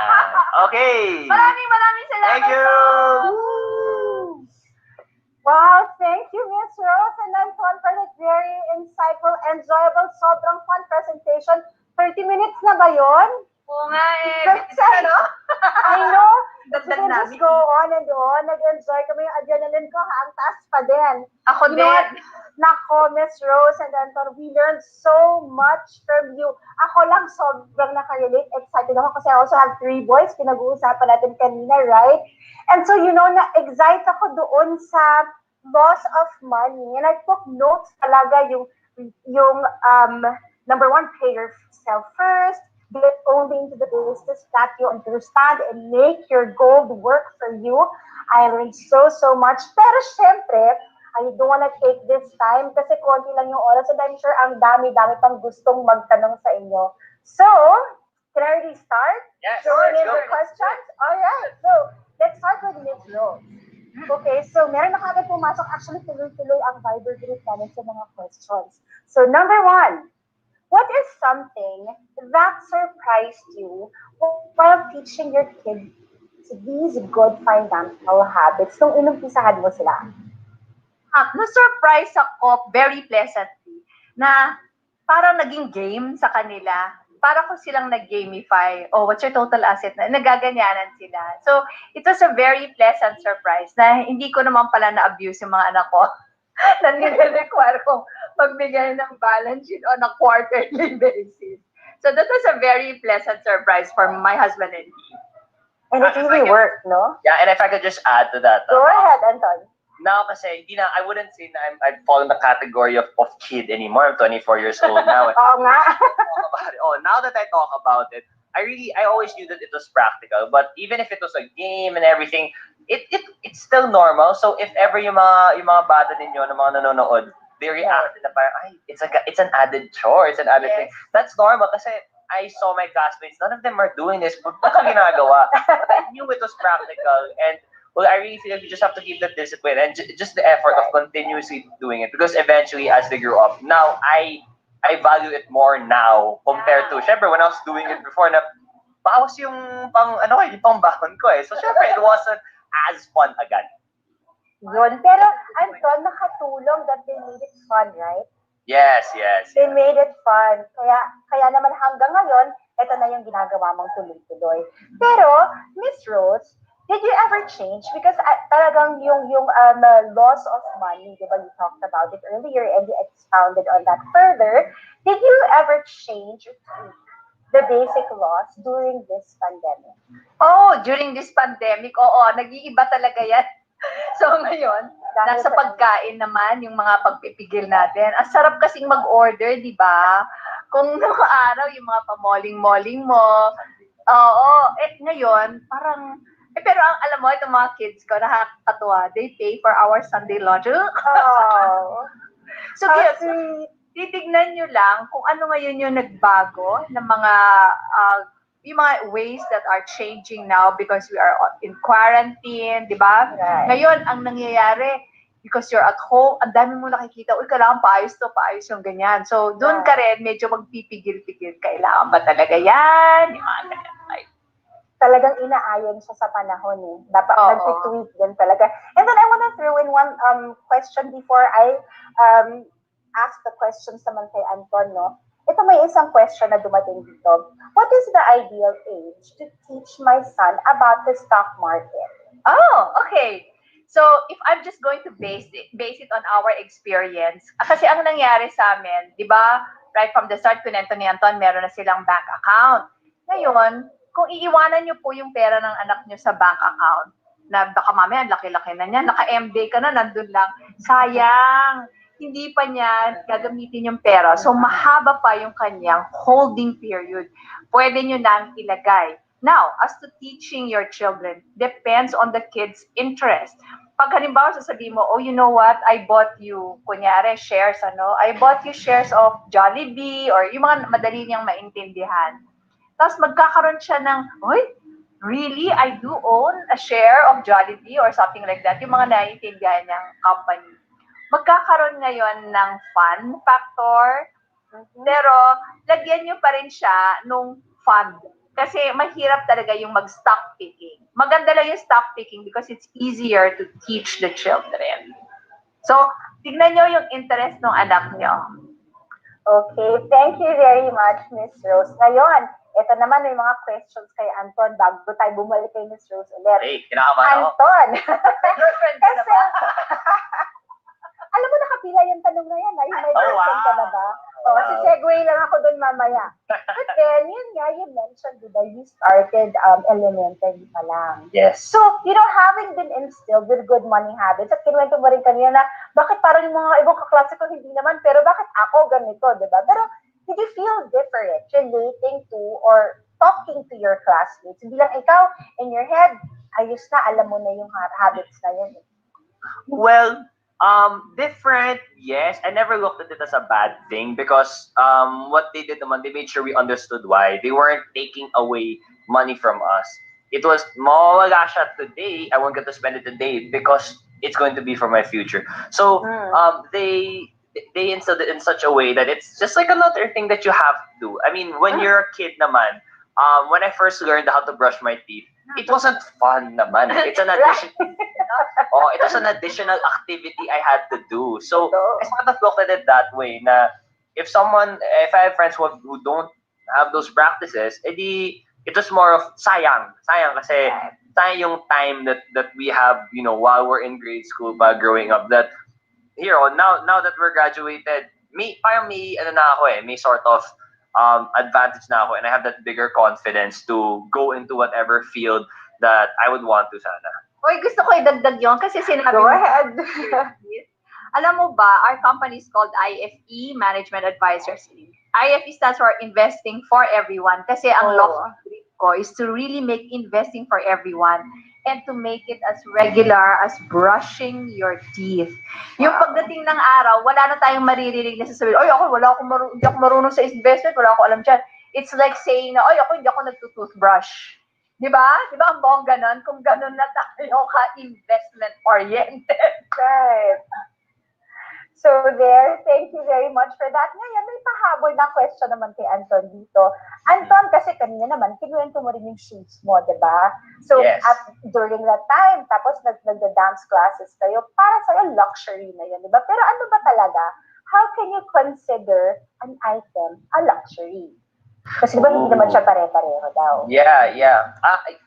Okay. Maraming salamat. Thank you. Wow, thank you, Miss Rose and Anton, for that very insightful, enjoyable, sobrang fun presentation. 30 minutes na ba yun? Oo nga eh. I know. We Dagdag can namin. just go on and on. Nag-enjoy kami, yung adrenaline ko, ang taas pa din. Ako You know what? din. Nako, Miss Rose and Anton, we learned so much from you. Ako lang sobrang nakarelate. Excited ako kasi I also have 3 boys. Pinag-uusapan natin kanina, right? And so, na-excite ako doon sa loss of money. And I took notes talaga yung number 1, pay yourself first. Get only into the basis that you understand and make your gold work for you. I learned so much. Pero syempre, I don't wanna take this time kasi konti lang yung oras and I'm sure ang dami-dami pang gustong magtanong sa inyo. So, can I already start? Yes. Throwing in the questions? Alright, so let's start with Miss Rose. Okay, so meron na kagad pumasok. Actually, tuloy-tuloy ang Viber group namin sa mga questions. So, number 1, what is something that surprised you while teaching your kids these good financial habits nung inumpisahan mo sila? Na-surprise ako very pleasantly na parang naging game sa kanila. Para ko silang nag-gamify. Oh, what's your total asset? Nagaganyanan sila. So, it was a very pleasant surprise na hindi ko naman pala na-abuse yung mga anak ko. Na nire-require kong magbigay ng balance sheet on a quarterly basis. So, that was a very pleasant surprise for my husband and me. And it really worked, no? Yeah, and if I could just add to that. Go ahead, Anton. Now kasi, I wouldn't say na I've fallen the category of kid anymore. I'm 24 years old now. Oo nga. Now that I talk about it, I always knew that it was practical. But even if it was a game and everything, it's still normal. So if ever yung mga bata ninyo na mga nanonood, they reacted na parang, ay, it's an added chore, it's an added thing. That's normal kasi I saw my classmates, none of them are doing this. Ba't ko ginagawa? But I knew it was practical, and well, I really feel like you just have to keep that discipline and just the effort of continuously doing it, because eventually, as they grow up, now I value it more now compared to, syempre, when I was doing it before, na bawas yung yung pang bahon ko eh. So, syempre, it wasn't as fun agad. Yun. Pero, Anton, nakatulong that they made it fun, right? Yes, yes. They made it fun. Kaya naman hanggang ngayon, ito na yung ginagawa mong tuloy-tuloy. Pero, Miss Rose, did you ever change? Because talagang yung loss of money, di ba, you talked about it earlier and you expounded on that further. Did you ever change the basic loss during this pandemic? Oh, during this pandemic, oo, nag-iiba talaga yan. So ngayon, nasa pagkain naman yung mga pagpipigil natin. Ang sarap kasing mag-order, di ba? Kung noong araw, yung mga pamoling-moling mo, oo, ngayon, parang, pero alam mo, itong mga kids ko, nakakatuwa, they pay for our Sunday lunch. Oh. So, titignan nyo lang kung ano ngayon yung nagbago ng mga yung mga ways that are changing now because we are in quarantine, di ba? Right. Ngayon, ang nangyayari, because you're at home, ang dami mo nakikita, uy, kailangan paayos yung ganyan. So, doon ka rin, medyo magpipigil-pigil. Kailangan ba talaga yan? Yung mga ganyan. Talagang inaayon siya sa panahon eh. Dapat nag-tweak din talaga. And then I want to throw in one question before I ask the questions naman kay Anton, no? Ito may isang question na dumating dito. What is the ideal age to teach my son about the stock market? Oh, okay. So, if I'm just going to base it on our experience, kasi ang nangyari sa amin, di ba, right from the start, kunento ni Anton, meron na silang bank account. Ngayon, kung iiwanan niyo po yung pera ng anak niyo sa bank account, na baka mamaya, laki-laki na niya, naka-MD ka na, nandun lang, sayang, hindi pa niya gagamitin yung pera. So, mahaba pa yung kanyang holding period. Pwede nyo nang ilagay. Now, as to teaching your children, depends on the kid's interest. Pag halimbawa sasabihin mo, oh, you know what, I bought you, kunyari, shares, I bought you shares of Jollibee, or yung mga madali niyang maintindihan. Tapos magkakaroon siya ng, oy, really, I do own a share of Jollibee or something like that, yung mga naiintindihan niyang company. Magkakaroon ngayon ng fun factor, pero lagyan nyo pa rin siya nung fund. Kasi mahirap talaga yung mag-stock picking. Maganda lang yung stock picking because it's easier to teach the children. So, tignan nyo yung interest ng anak nyo. Okay, thank you very much, Miss Rose. Ngayon, ito naman may mga questions kay Anton bago tayo bumalik kay Miss Rose ulit. Hey, kinakabahan ako. Anton! Girlfriend ka na ba? Alam mo, nakapila yung tanong na yan. Yung may girlfriend ka na ba? Segue lang ako dun mamaya. But then, yun nga, you mentioned, diba, you started elementary pa lang. Yes. So, having been instilled with good money habits, at kinuwento mo rin kanina na, bakit parang yung mga ibang kaklase ko hindi naman, pero bakit ako ganito, diba? Pero, did you feel different relating to or talking to your classmates? Hindi lang ikaw, in your head, ayos na, alam mo na yung habits na yun. Well, different, yes. I never looked at it as a bad thing because what they did naman, they made sure we understood why. They weren't taking away money from us. It was, mawala siya today, I won't get to spend it today because it's going to be for my future. So, they instilled it in such a way that it's just like another thing that you have to do. I mean, when you're a kid naman, when I first learned how to brush my teeth, it wasn't fun naman. It's an addition. It was an additional activity I had to do. So I sort of looked at it that way. Na if I have friends who don't have those practices, edi it was more of sayang kasi sayang yung time that we have, while we're in grade school, by growing up. That now that we're graduated, may sort of advantage na ako, and I have that bigger confidence to go into whatever field that I would want to sana. Oy, gusto ko idagdag yun kasi sinabi Go ahead. Alam mo ba, our company is called IFE, Management Advisors Inc. IFE stands for investing for everyone. Kasi ang Oh. lofty dream ko is to really make investing for everyone and to make it as regular as brushing your teeth. Yung Wow. pagdating ng araw, wala na tayong maririnig na sasabihin, ay ako, hindi ako marunong sa investment, wala ako alam dyan. It's like saying na, ay ako, hindi ako nagtutoothbrush. Di ba? Di ba ang bong ganon? Kung ganon na tayo ka-investment oriented. Right. So there, thank you very much for that. Ngayon, may pahabol na question naman kay Anton dito. Anton, kasi kanina naman, kinuwento mo rin yung shoes mo, di ba? So, Yes. during that time, tapos nagda-dance classes kayo, para sa'yo, luxury na yun, di ba? Pero ano ba talaga? How can you consider an item a luxury? Kasi di ba hindi naman siya pare-pareho daw? Yeah.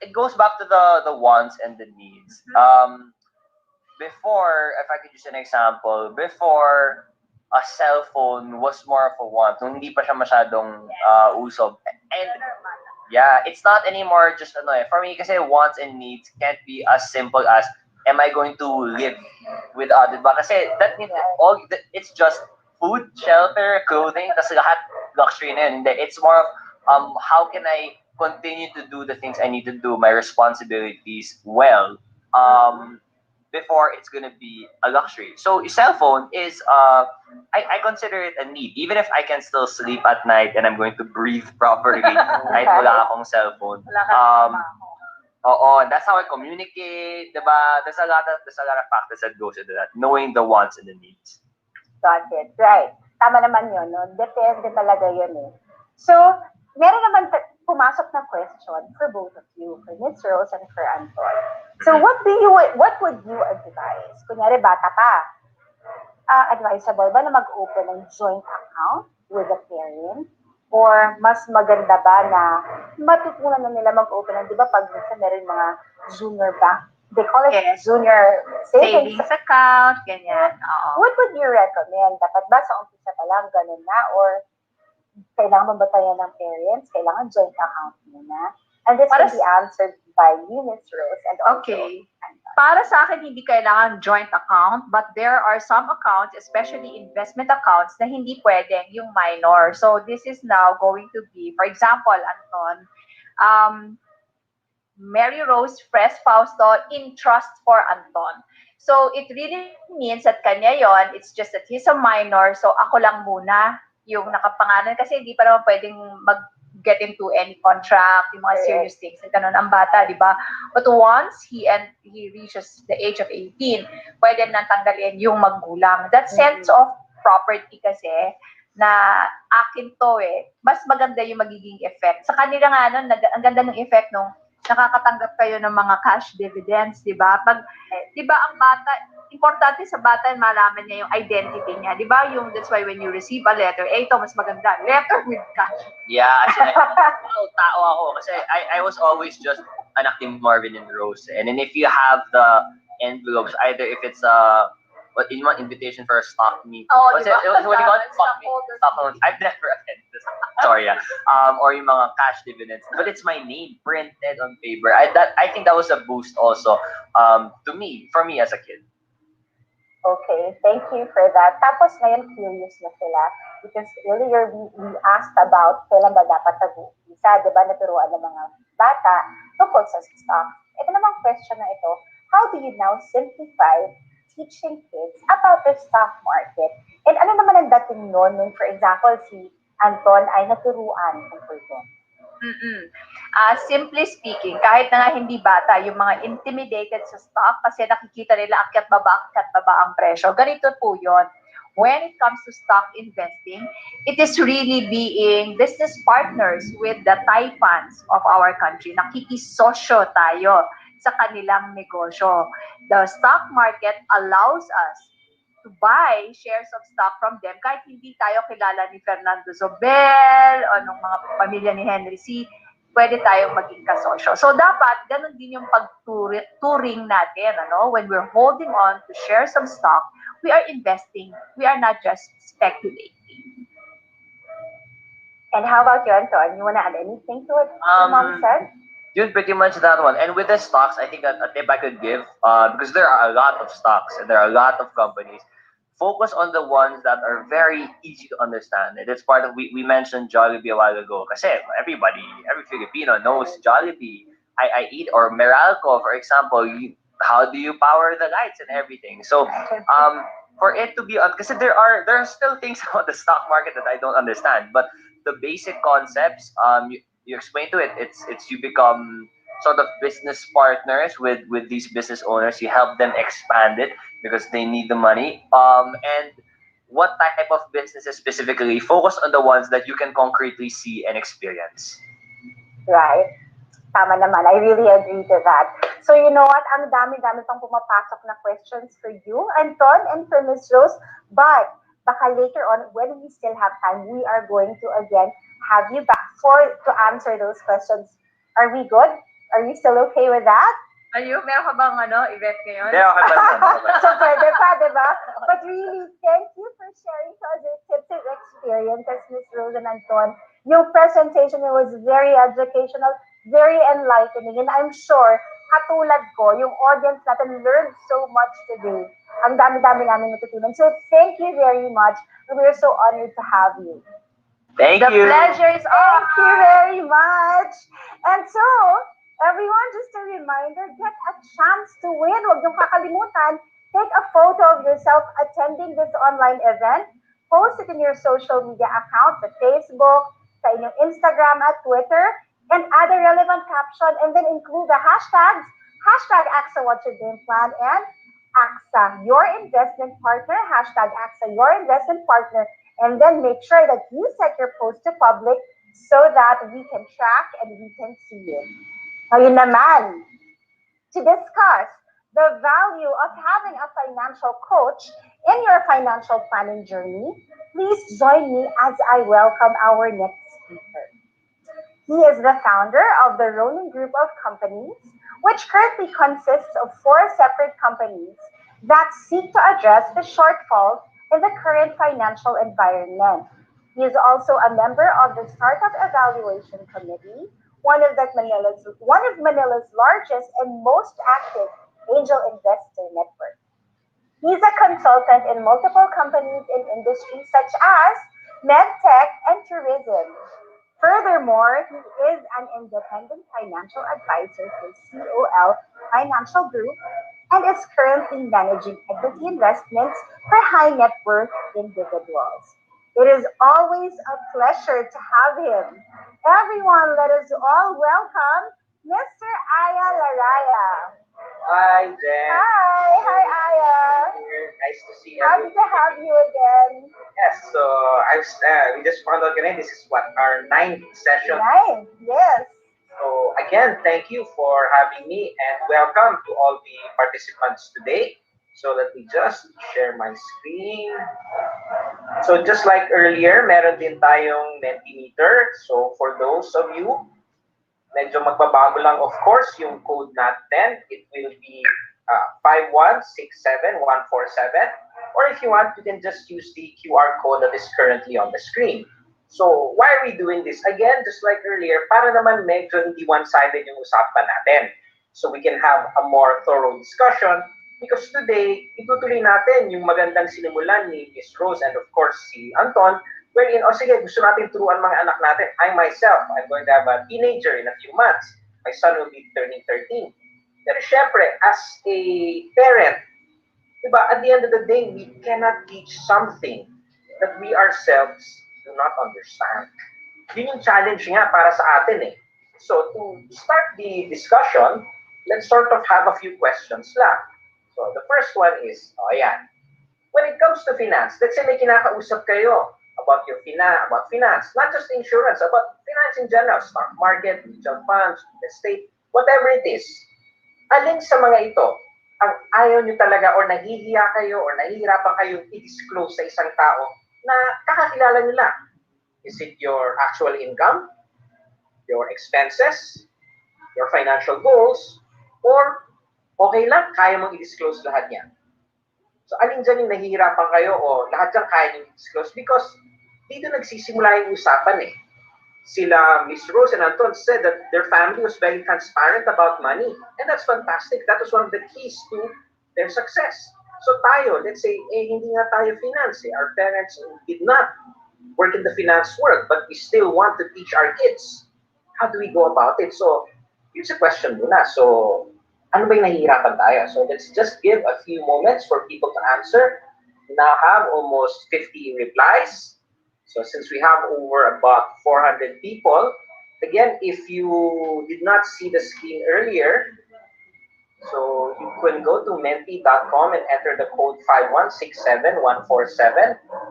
It goes back to the wants and the needs. Before, if I could use an example, before a cell phone was more of a want, nung hindi pa siya masyadong uso. And yeah, it's not anymore just ano eh. For me, kasi wants and needs can't be as simple as, am I going to live with others? Ba? Kasi it's just food, shelter, clothing, tas lahat luxury na yun. Hindi, it's more of how can I continue to do the things I need to do, my responsibilities well. Before it's gonna be a luxury. So cell phone is I consider it a need. Even if I can still sleep at night and I'm going to breathe properly kahit wala akong cell phone. That's how I communicate, diba? There's a lot of factors that goes into that. Knowing the wants and the needs. Got it. Right. Tama naman yun, no? Depende talaga yun eh. So, meron naman pumasok na question for both of you, for Miss Rose and for Anton. So, what would you advise? Kunyari, bata pa. Advisable ba na mag-open ng joint account with a parent? Or mas maganda ba na matutunan na nila mag-open ng, di ba, pag minsan meron mga junior bank, they call it junior savings account, ganyan. What would you recommend? Dapat ba sa umpisa pa lang ganun na? Or kailangan mabatayan ng parents? Kailangan joint account muna? And this will be answered by you, Ms. Rose, and also Okay. Para sa akin, hindi kailangan joint account, but there are some accounts, especially investment accounts, na hindi pwedeng yung minor. So this is now going to be, for example, Anton, Mary Rose Fres Fausto in trust for Anton. So it really means that kanya yon, it's just that he's a minor, so ako lang muna yung nakapangalan kasi hindi pa naman pwedeng get into any contract, yung mga serious things, ganun ang bata, di ba? But once he reaches the age of 18, pwede nang tanggalin yung magulang. That sense of property kasi, na akin to eh, mas maganda yung magiging effect. Sa kanila nga nun, ang ganda ng effect nung nakakatanggap kayo ng mga cash dividends, di ba? Di ba ang bata, importante sa bata malaman niya yung identity niya. Di ba? That's why when you receive a letter, ito mas maganda, letter with cash. Yeah, tao ako. Kasi I was always just anak ni Marvin and Rose. And then if you have the envelopes, either if it's you want invitation for a stock meet. Oh, diba? What do you call it? Stock meet. I've never attended this. Sorry, yeah. Or yung mga cash dividends. But it's my name printed on paper. I think that was a boost also for me as a kid. Okay, thank you for that. Tapos ngayon curious na sila because earlier we asked about kailan ba dapat nag-umpisa, di ba, naturuan ng mga bata tungkol sa stock. Ito namang question na ito, how do you now simplify teaching kids about the stock market? And ano naman ang dating nun, for example, si Anton ay naturuan tungkol doon? Simply speaking, kahit na nga hindi bata, yung mga intimidated sa stock kasi nakikita nila akyat baba ang presyo. Ganito po yun. When it comes to stock investing, it is really being business partners with the taipans of our country. Nakikisosyo tayo sa kanilang negosyo. The stock market allows us to buy shares of stock from them kahit hindi tayo kilala ni Fernando Zobel o nung mga pamilya ni Henry C., pwede tayong maging kasosyo. So dapat ganun din yung pagturing natin, when we're holding on to shares of stock, we are investing. We are not just speculating. And how about you, Anton? You want to add anything to what your mom said? Yun, pretty much that one. And with the stocks, I think a tip I could give, because there are a lot of stocks and there are a lot of companies, focus on the ones that are very easy to understand. And it's part of, we mentioned Jollibee a while ago. Kasi every Filipino knows Jollibee. I eat, or Meralco, for example. How do you power the lights and everything? So, for it to be on, kasi there are still things about the stock market that I don't understand. But the basic concepts, you explain to it. It's you become sort of business partners with these business owners. You help them expand it because they need the money. And what type of businesses specifically? Focus on the ones that you can concretely see and experience. Right? Tama naman. I really agree to that. So you know what? Ang dami-dami pang pumapasok na questions for you, Anton, and for Miss Rose. But baka later on, when we still have time, we are going to again have you back for to answer those questions. Are we good? Are you still okay with that? Ayun, meron ka bang event ngayon? Hindi, okay pa naman. Okay pa. So pwede pa, di ba? But really, thank you for sharing to us your tips and experiences, Miss Rose and Anton. Your presentation it was very educational, very enlightening, and I'm sure, katulad ko, yung audience natin learned so much today. Ang dami-dami namin natutunan. So thank you very much. We're so honored to have you. Thank The you. pleasure is Thank you ours. very much. And so, everyone, just a reminder, get a chance to win. Huwag niyong kakalimutan. Take a photo of yourself attending this online event. Post it in your social media account, sa Facebook, sa inyong Instagram at Twitter, and add a relevant caption and then include the hashtags, hashtag AXA What's Your Game Plan, and AXA Your Investment Partner, hashtag AXA Your Investment Partner, and then make sure that you set your post to public so that we can track and we can see it. Ngayon naman, to discuss the value of having a financial coach in your financial planning journey, please join me as I welcome our next speaker. He is the founder of the Ronin Group of Companies, which currently consists of four separate companies that seek to address the shortfalls in the current financial environment. He is also a member of the Startup Evaluation Committee, one of Manila's largest and most active angel investor network. He's a consultant in multiple companies in industries such as medtech and tourism. Furthermore, he is an independent financial advisor for COL Financial Group and is currently managing equity investments for high net worth individuals. It is always a pleasure to have him. Everyone, let us all welcome Mr. Aya Laraya. Hi, Jen. Hi Aya. Nice to see Happy everyone. to have you again. Yes, so we just found out again. This is what our ninth session. Nice, yes. So again, thank you for having me and welcome to all the participants today. So let me just share my screen. So just like earlier, meron din tayong Mentimeter. So for those of you, medyo magbabago lang of course yung code natin. It will be 5167147. Or if you want, you can just use the QR code that is currently on the screen. So why are we doing this? Again, just like earlier, para naman medyo hindi one-sided yung usapan natin. So we can have a more thorough discussion because today, itutuloy natin yung magandang sinimulan ni Miss Rose and of course si Anton, wherein, sige, gusto natin turuan mga anak natin. I myself, I'm going to have a teenager in a few months. My son will be turning 13. Pero syempre, as a parent, diba, at the end of the day, we cannot teach something that we ourselves do not understand. Yun yung challenge nga para sa atin eh. So to start the discussion, let's sort of have a few questions lang. So the first one is, ayan, when it comes to finance, let's say may kinakausap kayo about your about finance, not just insurance, about finance in general, stock market, mutual funds, estate, whatever it is. Alin sa mga ito ang ayaw nyo talaga or nahihiya kayo or nahihirapan kayo i-disclose sa isang tao na kakakilala nyo lang? Is it your actual income, your expenses, your financial goals, or okay lang, kaya mong i-disclose lahat yan? So, alin dyan yung nahihirapan kayo o lahat dyan kaya nyo i-disclose? Because dito nagsisimula yung usapan eh. Sila Miss Rose and Anton said that their family was very transparent about money. And that's fantastic. That was one of the keys to their success. So tayo, let's say, hindi nga tayo finance. Our parents did not work in the finance world, but we still want to teach our kids. How do we go about it? So, yun sa question muna. So, ano ba yung nahihirapan tayo? So, let's just give a few moments for people to answer. We now have almost 50 replies. So, since we have over about 400 people, again, if you did not see the screen earlier, so you can go to menti.com and enter the code 5167147,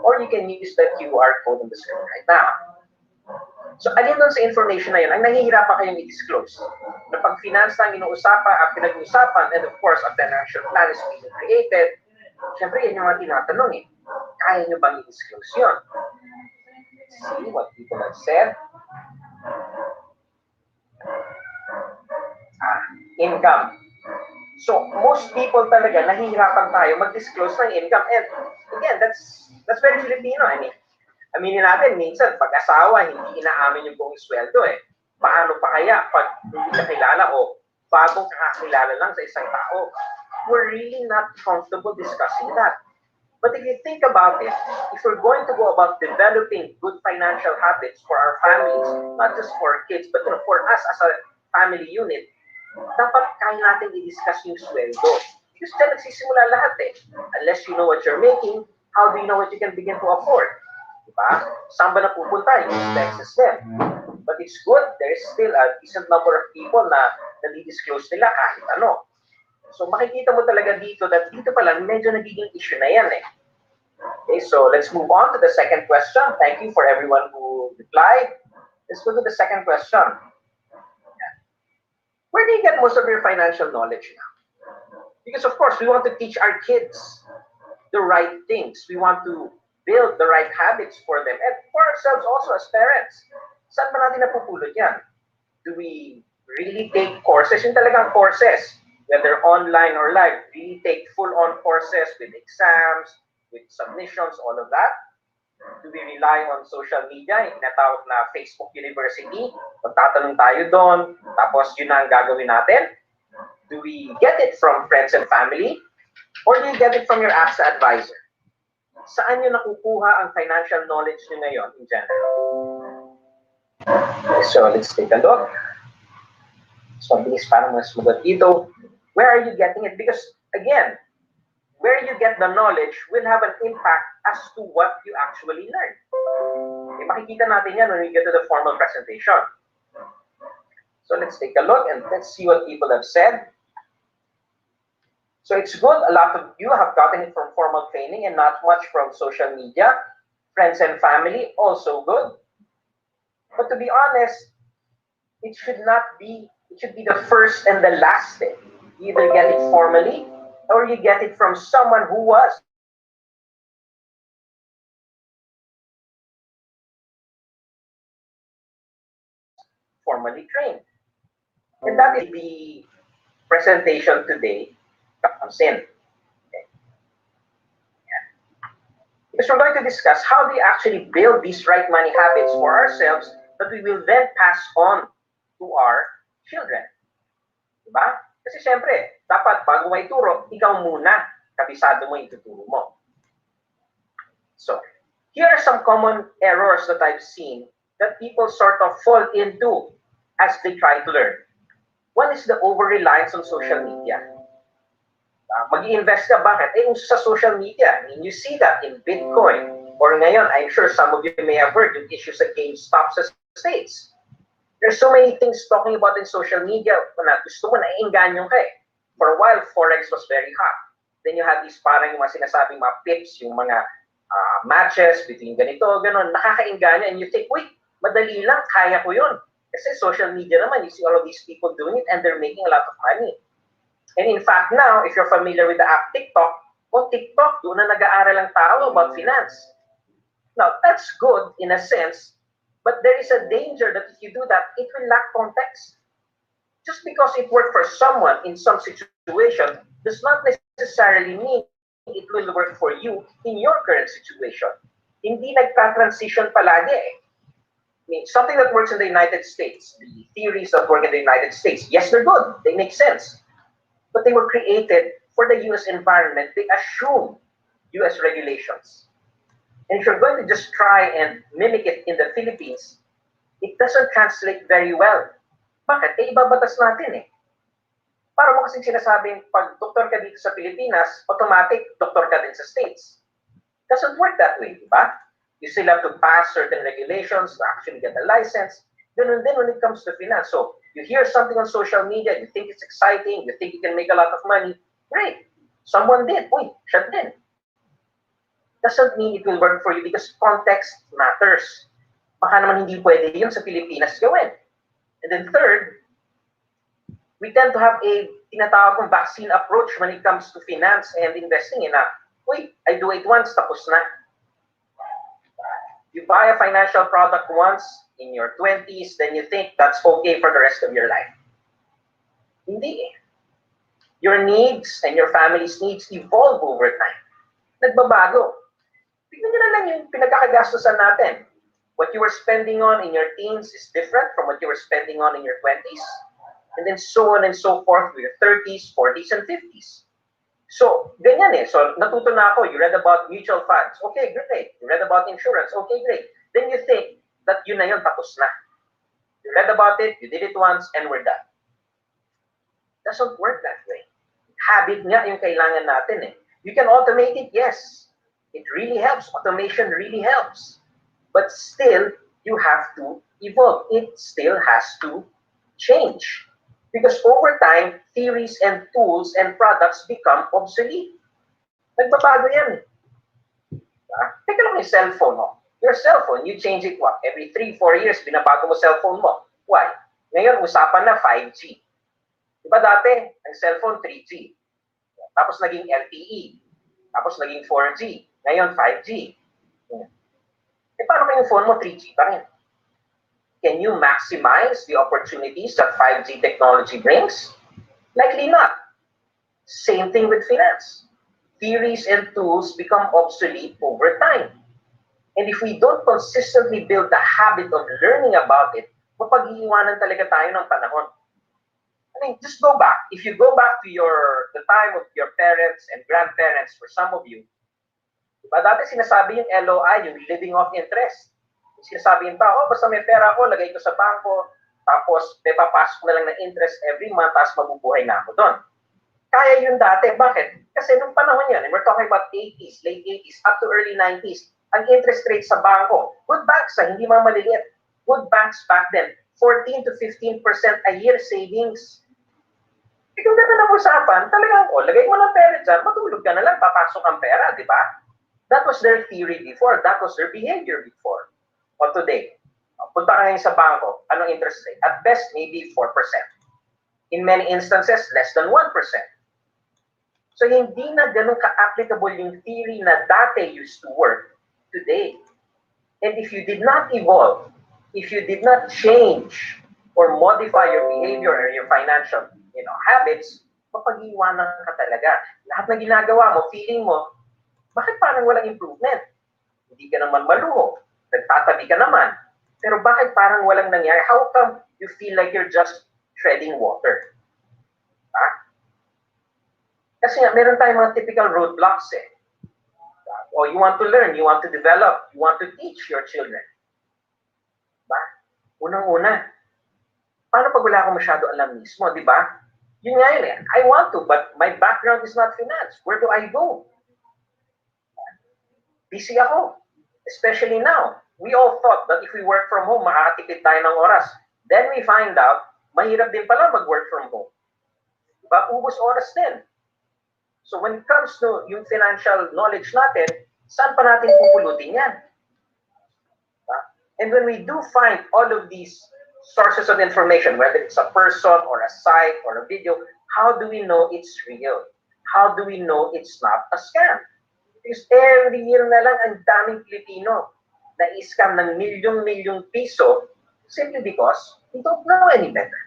or you can use the QR code on the screen right now. So alin doon sa information na yun, ang nahihirapan kayong i-disclose. Na pag finance lang inuusapan, pinag-uusapan, and of course, a financial plan is being created, syempre yan yung mga tinatanong eh. Kaya nyo bang i-disclose yun? Let's see what people have said. Income. So, most people talaga, nahihirapan tayo mag-disclose ng income. And again, that's very Filipino. I mean, aminin natin, minsan, pag-asawa, hindi inaamin yung buong sweldo eh. Paano pa kaya pag hindi ka kilala o bagong kakakilala lang sa isang tao? We're really not comfortable discussing that. But if you think about it, if we're going to go about developing good financial habits for our families, not just for our kids, but for us as a family unit, dapat kaya natin i-discuss yung sweldo. Because dyan nagsisimula lahat eh. Unless you know what you're making, how do you know what you can begin to afford? Diba? Saan ba napupunta yung expenses din? But it's good, there is still a decent number of people na nadi-disclose nila kahit ano. So makikita mo talaga dito that dito pala medyo nagiging issue na yan eh. Okay, so let's move on to the second question. Thank you for everyone who replied. Let's go to the second question. Where do you get most of your financial knowledge now? Because of course, we want to teach our kids the right things. We want to build the right habits for them and for ourselves also as parents. Saan ba natin napupulot yan? Do we really take courses? Yung talagang courses, whether online or live, really take full-on courses with exams, with submissions, all of that? Do we rely on social media, yung tinatawag na Facebook University? Magtatanong tayo doon, tapos yun na ang gagawin natin? Do we get it from friends and family? Or do you get it from your AXA advisor? Saan nyo nakukuha ang financial knowledge nyo ngayon in general? Okay, so let's take a look. So, bilis parang mas magot dito. Where are you getting it? Because, again, where you get the knowledge will have an impact as to what you actually learn. Okay, makikita natin yan when we get to the formal presentation. So let's take a look and let's see what people have said. So it's good, a lot of you have gotten it from formal training and not much from social media. Friends and family, also good. But to be honest, it should not be, it should be the first and the last thing. You either get it formally or you get it from someone who was formally trained. And that is the presentation today comes in. Okay. Yeah. Because we're going to discuss how do you actually build these right money habits for ourselves that we will then pass on to our children. Diba? Kasi siyempre, dapat bago may turo, ikaw muna, kabisado mo yung tuturo mo. So, here are some common errors that I've seen that people sort of fall into as they try to learn. One is the over-reliance on social media. Mag-i-invest ka, bakit? Kung sa social media, I mean, you see that in Bitcoin. Or ngayon, I'm sure some of you may have heard yung issues sa GameStop sa States. There's so many things talking about in social media na gusto mo naiinganyo ka eh. For a while, Forex was very hot. Then you have these parang yung mga sinasabing mga pips, yung mga matches between ganito, ganon, nakakainganyo. And you think, wait, madali lang, kaya ko yun. Kasi social media naman, you see all of these people doing it and they're making a lot of money. And in fact now, if you're familiar with the app TikTok, TikTok, doon na nag-aaral ang tao about finance. Now, that's good in a sense, but there is a danger that if you do that, it will lack context. Just because it worked for someone in some situation does not necessarily mean it will work for you in your current situation. Hindi nagka-transition palagi eh. I mean, something that works in the United States, the theories that work in the United States, yes, they're good, they make sense. But they were created for the US environment, they assume US regulations. And if you're going to just try and mimic it in the Philippines, it doesn't translate very well. Bakit? Eh, ibabatas natin eh. Para mo kasing sinasabing, pag doktor ka dito sa Pilipinas, automatic, doktor ka din sa States. Doesn't work that way, di ba? You still have to pass certain regulations to actually get a license. Ganun din when it comes to finance. So, you hear something on social media, you think it's exciting, you think you can make a lot of money, great. Someone did. Uy, siya din. Doesn't mean it will work for you because context matters. Baka naman hindi pwede yun sa Pilipinas gawin. And then third, we tend to have a tinatawag kong vaccine approach when it comes to finance and investing in uy, I do it once, tapos na. You buy a financial product once in your 20s, then you think that's okay for the rest of your life. Hindi eh. Your needs and your family's needs evolve over time. Nagbabago. Tignan nyo na lang yung pinagkakagastusan natin. What you were spending on in your teens is different from what you were spending on in your 20s. And then so on and so forth with your 30s, 40s, and 50s. So, ganyan eh. So, natuto na ako. You read about mutual funds. Okay, great. You read about insurance. Okay, great. Then you think that yun na yun, tapos na. You read about it, you did it once, and we're done. Doesn't work that way. Habit nga yung kailangan natin eh. You can automate it, yes. It really helps. Automation really helps. But still, you have to evolve. It still has to change. Because over time, theories and tools and products become obsolete. Nagbabago yan. Teka lang yung cellphone mo. Your cellphone, you change it what? Every 3-4 years, binabago mo cellphone mo. Why? Ngayon, usapan na 5G. Diba dati, ang cellphone 3G. Tapos naging LTE. Tapos naging 4G. Ngayon, 5G. Eh, paano kung yung phone mo 3G pa rin? Can you maximize the opportunities that 5G technology brings? Likely not. Same thing with finance. Theories and tools become obsolete over time. And if we don't consistently build the habit of learning about it, mapag-iiwanan talaga tayo ng panahon. I mean, just go back. If you go back to the time of your parents and grandparents, for some of you, diba, dati sinasabi yung LOI, yung living off interest. Sinasabi yung tao, basta may pera ako, lagay ko sa bangko, tapos may papasok na lang na interest every month, tapos mabubuhay na ako doon. Kaya yun dati. Bakit? Kasi nung panahon yan, and we're talking about 80s, late 80s, up to early 90s, ang interest rate sa bangko, good banks hindi mga maliliit, good banks back then, 14 to 15% a year savings. E kung gano'n ang usapan, talagang, lagay mo ng pera dyan, matulog ka na lang, papasok ang pera, di ba? That was their theory before. That was their behavior before. O today, punta ka ngayon sa bangko, anong interest rate? At best, maybe 4%. In many instances, less than 1%. So hindi na ganun ka-applicable yung theory na dati used to work today. And if you did not evolve, if you did not change or modify your behavior or your financial habits, mapag-iwanan ka talaga. Lahat ng ginagawa mo, feeling mo, bakit parang walang improvement? Hindi ka naman maluho. Nagtatabi ka naman. Pero bakit parang walang nangyari? How come you feel like you're just treading water? Kasi nga, meron tayong mga typical roadblocks eh. O you want to learn, you want to develop, you want to teach your children. Diba? Unang-una, paano pag wala akong masyado alam mismo, di ba? Yun nga yun eh. I want to, but my background is not finance. Where do I go? Busy ako. Especially now. We all thought that if we work from home, makakatipid tayo ng oras. Then we find out, mahirap din pala mag-work from home. Diba? Ubus oras din. So when it comes to yung financial knowledge natin, saan pa natin pupulutin yan? And when we do find all of these sources of information, whether it's a person or a site or a video, how do we know it's real? How do we know it's not a scam? Because every year na lang ang daming Pilipino na i-scam ng milyong-milyong piso simply because we don't know any better.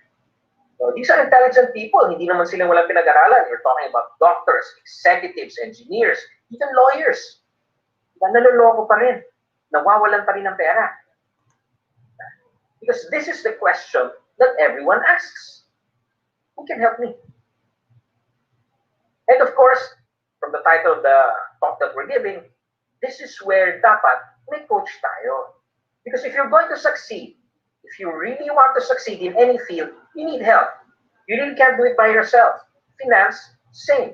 So these are intelligent people. Hindi naman sila walang pinag-aralan. We're talking about doctors, executives, engineers, even lawyers. Naloloko pa rin. Nawawalan pa rin ng pera. Because this is the question that everyone asks. Who can help me? And of course, from the title of the talk that we're giving, this is where dapat may coach tayo. Because if you're going to succeed, if you really want to succeed in any field, you need help. You really can't do it by yourself. Finance, same.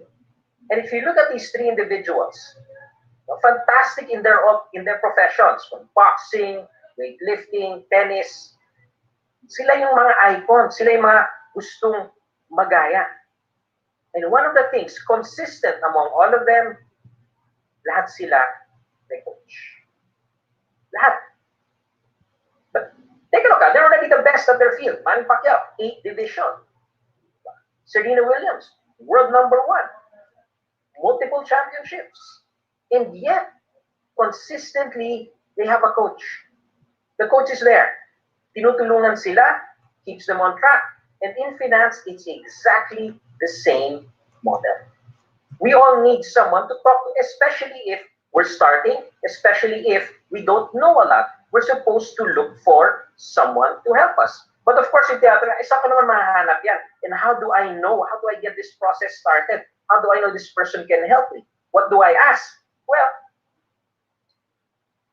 And if you look at these three individuals, fantastic in their professions, from boxing, weightlifting, tennis, sila yung mga icon, sila yung mga gustong magaya. And one of the things consistent among all of them, lahat sila may coach. Lahat. But take a look, they're already the best at their field. Manny Pacquiao, 8th division. Serena Williams, world number 1. Multiple championships. And yet, consistently, they have a coach. The coach is there. Tinutulungan sila, keeps them on track. And in finance, it's exactly the same model. We all need someone to talk to, especially if we're starting, especially if we don't know a lot. We're supposed to look for someone to help us. But of course, in theater, saan ko naman mahahanap yan? And how do I know? How do I get this process started? How do I know this person can help me? What do I ask? Well,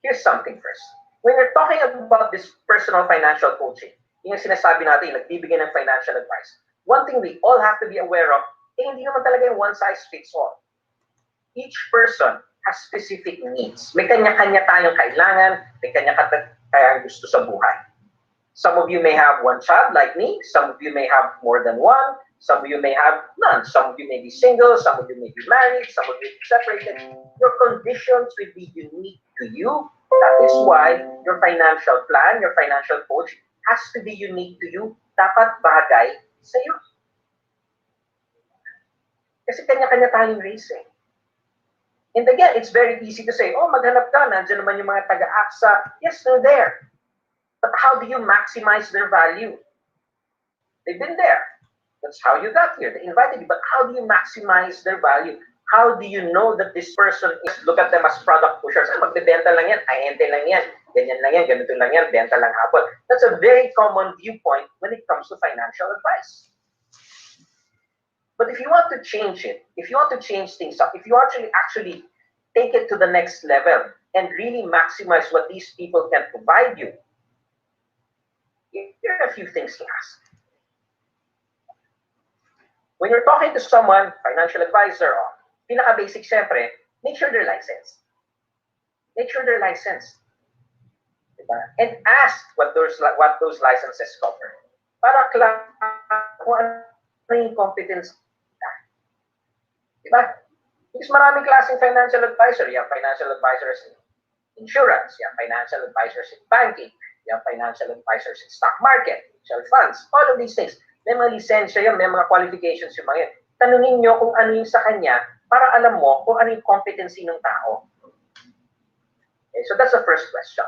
here's something first. When you're talking about this personal financial coaching, yung sinasabi natin, nagbibigay ng financial advice, one thing we all have to be aware of, hindi naman talaga yung one size fits all. Each person has specific needs. May kanya-kanya tayong kailangan, may kanya-kanya tayong gusto sa buhay. Some of you may have one child like me, some of you may have more than one, some of you may have none, some of you may be single, some of you may be married, some of you may be separated. Your conditions will be unique to you. That is why your financial plan, your financial coach has to be unique to you. Dapat bagay sa iyo. Kasi kanya-kanya tayong race eh. And again, it's very easy to say, oh, maghanap ka, nandiyan naman yung mga taga-AXA. Yes, they're there. But how do you maximize their value? They've been there. That's how you got here. They invited you. But how do you maximize their value? How do you know that this person is, look at them as product pushers? Ay, magbebenta lang yan, ahente lang yan, ganyan lang yan, ganito lang yan, benta lang hapon. That's a very common viewpoint when it comes to financial advice. But if you want to change it, if you want to change things up, if you actually take it to the next level and really maximize what these people can provide you, here are a few things to ask. When you're talking to someone, financial advisor, pinaka-basic syempre, make sure they're licensed. Make sure they're licensed. Diba? And ask what those licenses cover. Para kung ano yung competence. Diba? Because maraming klaseng financial advisor. You have financial advisors in insurance. You have financial advisors in banking. You have financial advisors in stock market, mutual funds, all of these things. May mga lisensya yun, may mga qualifications yung mga yun. Tanungin nyo kung ano yung sa kanya para alam mo kung ano yung competency ng tao. Okay, so that's the first question.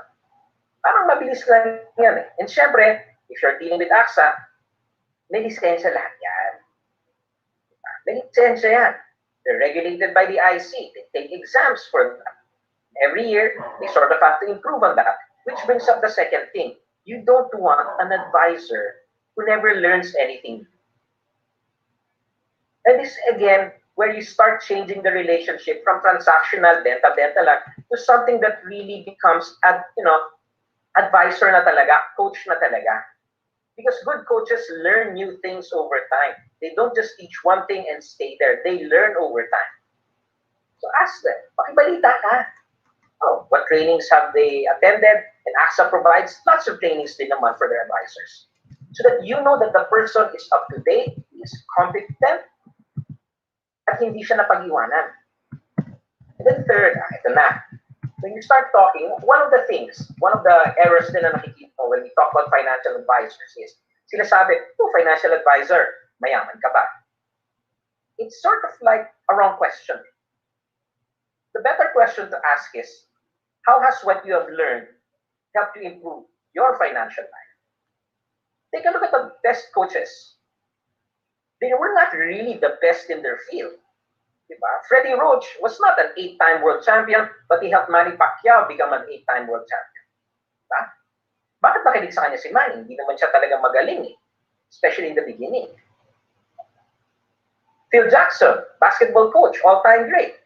Parang mabilis lang yan eh. And syempre, if you're dealing with AXA, may lisensya lahat yan. May lisensya yan. They're regulated by the IC. They take exams for that. Every year, they sort of have to improve on that. Which brings up the second thing. You don't want an advisor who never learns anything. And this, again, where you start changing the relationship from transactional, benta-benta lang, to something that really becomes, advisor na talaga, coach na talaga. Because good coaches learn new things over time. They don't just teach one thing and stay there. They learn over time. So ask them, pakibalita ka. Oh, what trainings have they attended? And AXA provides lots of trainings din naman for their advisors. So that you know that the person is up to date, is competent, at hindi siya napag-iwanan. And then third, ito na. When you start talking, one of the errors din na nakikita when we talk about financial advisors is, sila sabi, oh, financial advisor, mayaman ka ba? It's sort of like a wrong question. The better question to ask is, how has what you have learned helped you improve your financial life? Take a look at the best coaches. They were not really the best in their field. Diba? Freddie Roach was not an 8-time world champion, but he helped Manny Pacquiao become an 8-time world champion. Diba? Bakit nakinig sa kanya si Manny? Hindi naman siya talagang magaling eh. Especially in the beginning. Phil Jackson, basketball coach, all-time great.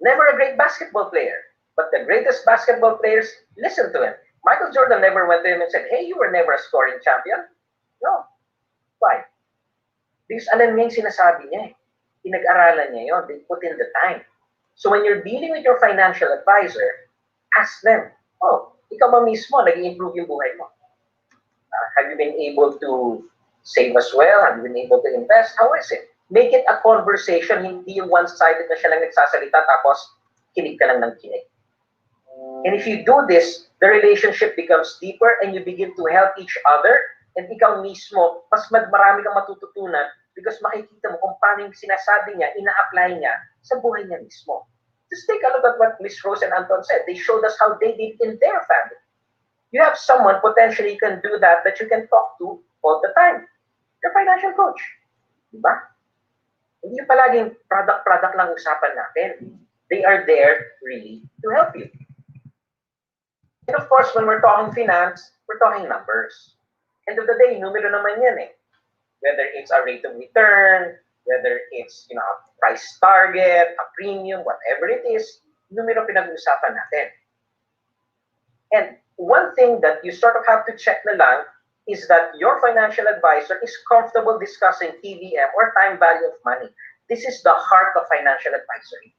Never a great basketball player, but the greatest basketball players listened to him. Michael Jordan never went to him and said, hey, you were never a scoring champion. No. Why? Because alam niya yung sinasabi niya eh. Pinag-aralan niya yun. They put in the time. So when you're dealing with your financial advisor, ask them, oh, ikaw ba mismo, nag-i-improve yung buhay mo? Have you been able to save as well? Have you been able to invest? How is it? Make it a conversation, hindi yung one-sided na siya lang nagsasalita tapos kinig ka lang ng kinig. And if you do this, the relationship becomes deeper and you begin to help each other and ikaw mismo, mas marami kang matututunan because makikita mo kung paano yung sinasabi niya, ina-apply niya sa buhay niya mismo. Just take a look at what Miss Rose and Anton said. They showed us how they did in their family. You have someone potentially can do that you can talk to all the time. Your financial coach. Diba? Hindi yung palaging product lang usapan natin. They are there really to help you. And of course, when we're talking finance, we're talking numbers. End of the day, numero naman yan eh. Whether it's a rate of return, whether it's a price target, a premium, whatever it is, numero pinag-uusapan natin. And one thing that you sort of have to check na lang is that your financial advisor is comfortable discussing TVM or time value of money. This is the heart of financial advisory.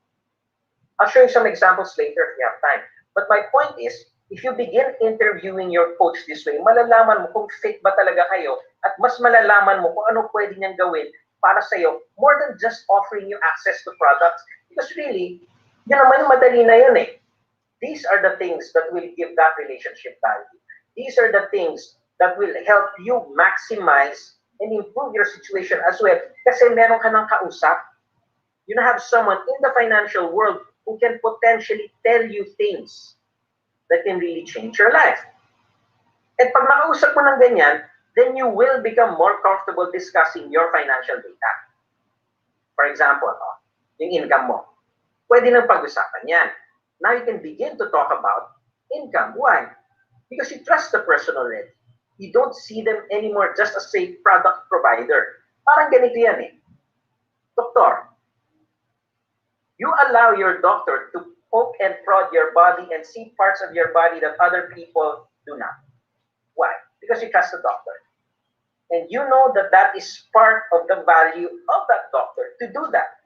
I'll show you some examples later if we have time. But my point is, if you begin interviewing your coach this way, malalaman mo kung fit ba talaga kayo at mas malalaman mo kung ano pwede niyang gawin para sa'yo more than just offering you access to products. Because really, yun naman madali na yun eh. These are the things that will give that relationship value. These are the things that will help you maximize and improve your situation as well. Kasi meron ka ng kausap. You have someone in the financial world who can potentially tell you things that can really change your life. And pag nakausap mo ng ganyan, then you will become more comfortable discussing your financial data. For example, yung income mo. Pwede nang pag-usapan yan. Now you can begin to talk about income. Why? Because you trust the person already. You don't see them anymore just as a product provider. Parang ganito yan eh. Doktor, you allow your doctor to poke and prod your body and see parts of your body that other people do not. Why? Because you trust the doctor. And you know that that is part of the value of that doctor to do that.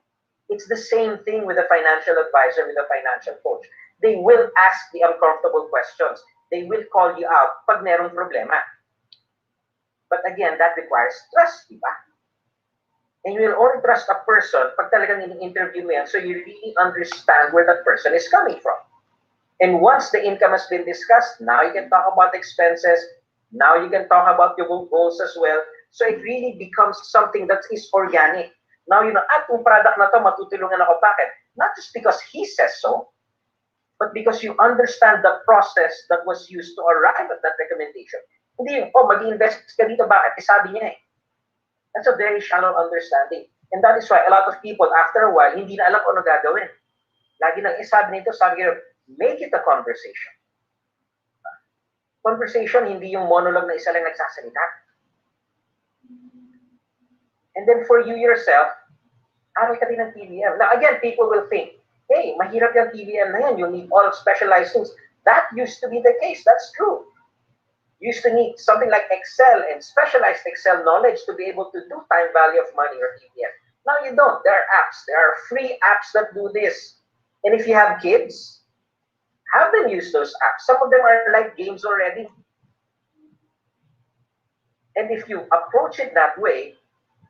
It's the same thing with a financial advisor, with a financial coach. They will ask the uncomfortable questions. They will call you out pag merong problema. But again, that requires trust, di ba? And you will only trust a person pag talagang ini-interview mo yan so you really understand where that person is coming from. And once the income has been discussed, now you can talk about expenses. Now you can talk about your goals as well. So it really becomes something that is organic. Now, itong product na to, matutulungan ako. Bakit? Not just because he says so, but because you understand the process that was used to arrive at that recommendation. Hindi yung, mag-invest ka dito. Bakit? Sabi niya eh. That's a very shallow understanding. And that is why a lot of people, after a while, hindi na alam ano gagawin. Lagi nang sabi nito, sabi niya, make it a conversation. Conversation, hindi yung monologue na isa lang nagsasalita. And then for you yourself, aral ka din ng TVM. Now again, people will think, hey, mahirap yung TVM na yan. You need all specialized tools. That used to be the case. That's true. You used to need something like Excel and specialized Excel knowledge to be able to do time value of money or TVM. Now you don't. There are apps. There are free apps that do this. And if you have kids, have them use those apps. Some of them are like games already. And if you approach it that way,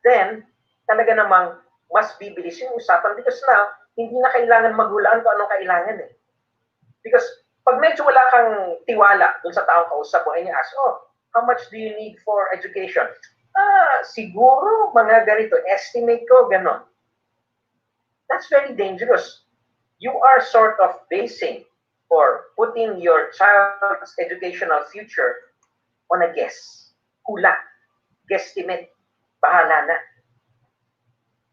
then talaga namang mas bibilis yung usapan because now, hindi na kailangan maghulaan kung anong kailangan eh. Because pag medyo wala kang tiwala dun sa taong kausap mo and you ask, how much do you need for education? Siguro mga ganito, estimate ko, ganon. That's very dangerous. You are sort of basing or putting your child's educational future on a guess. Hula. Guesstimate. Bahala na.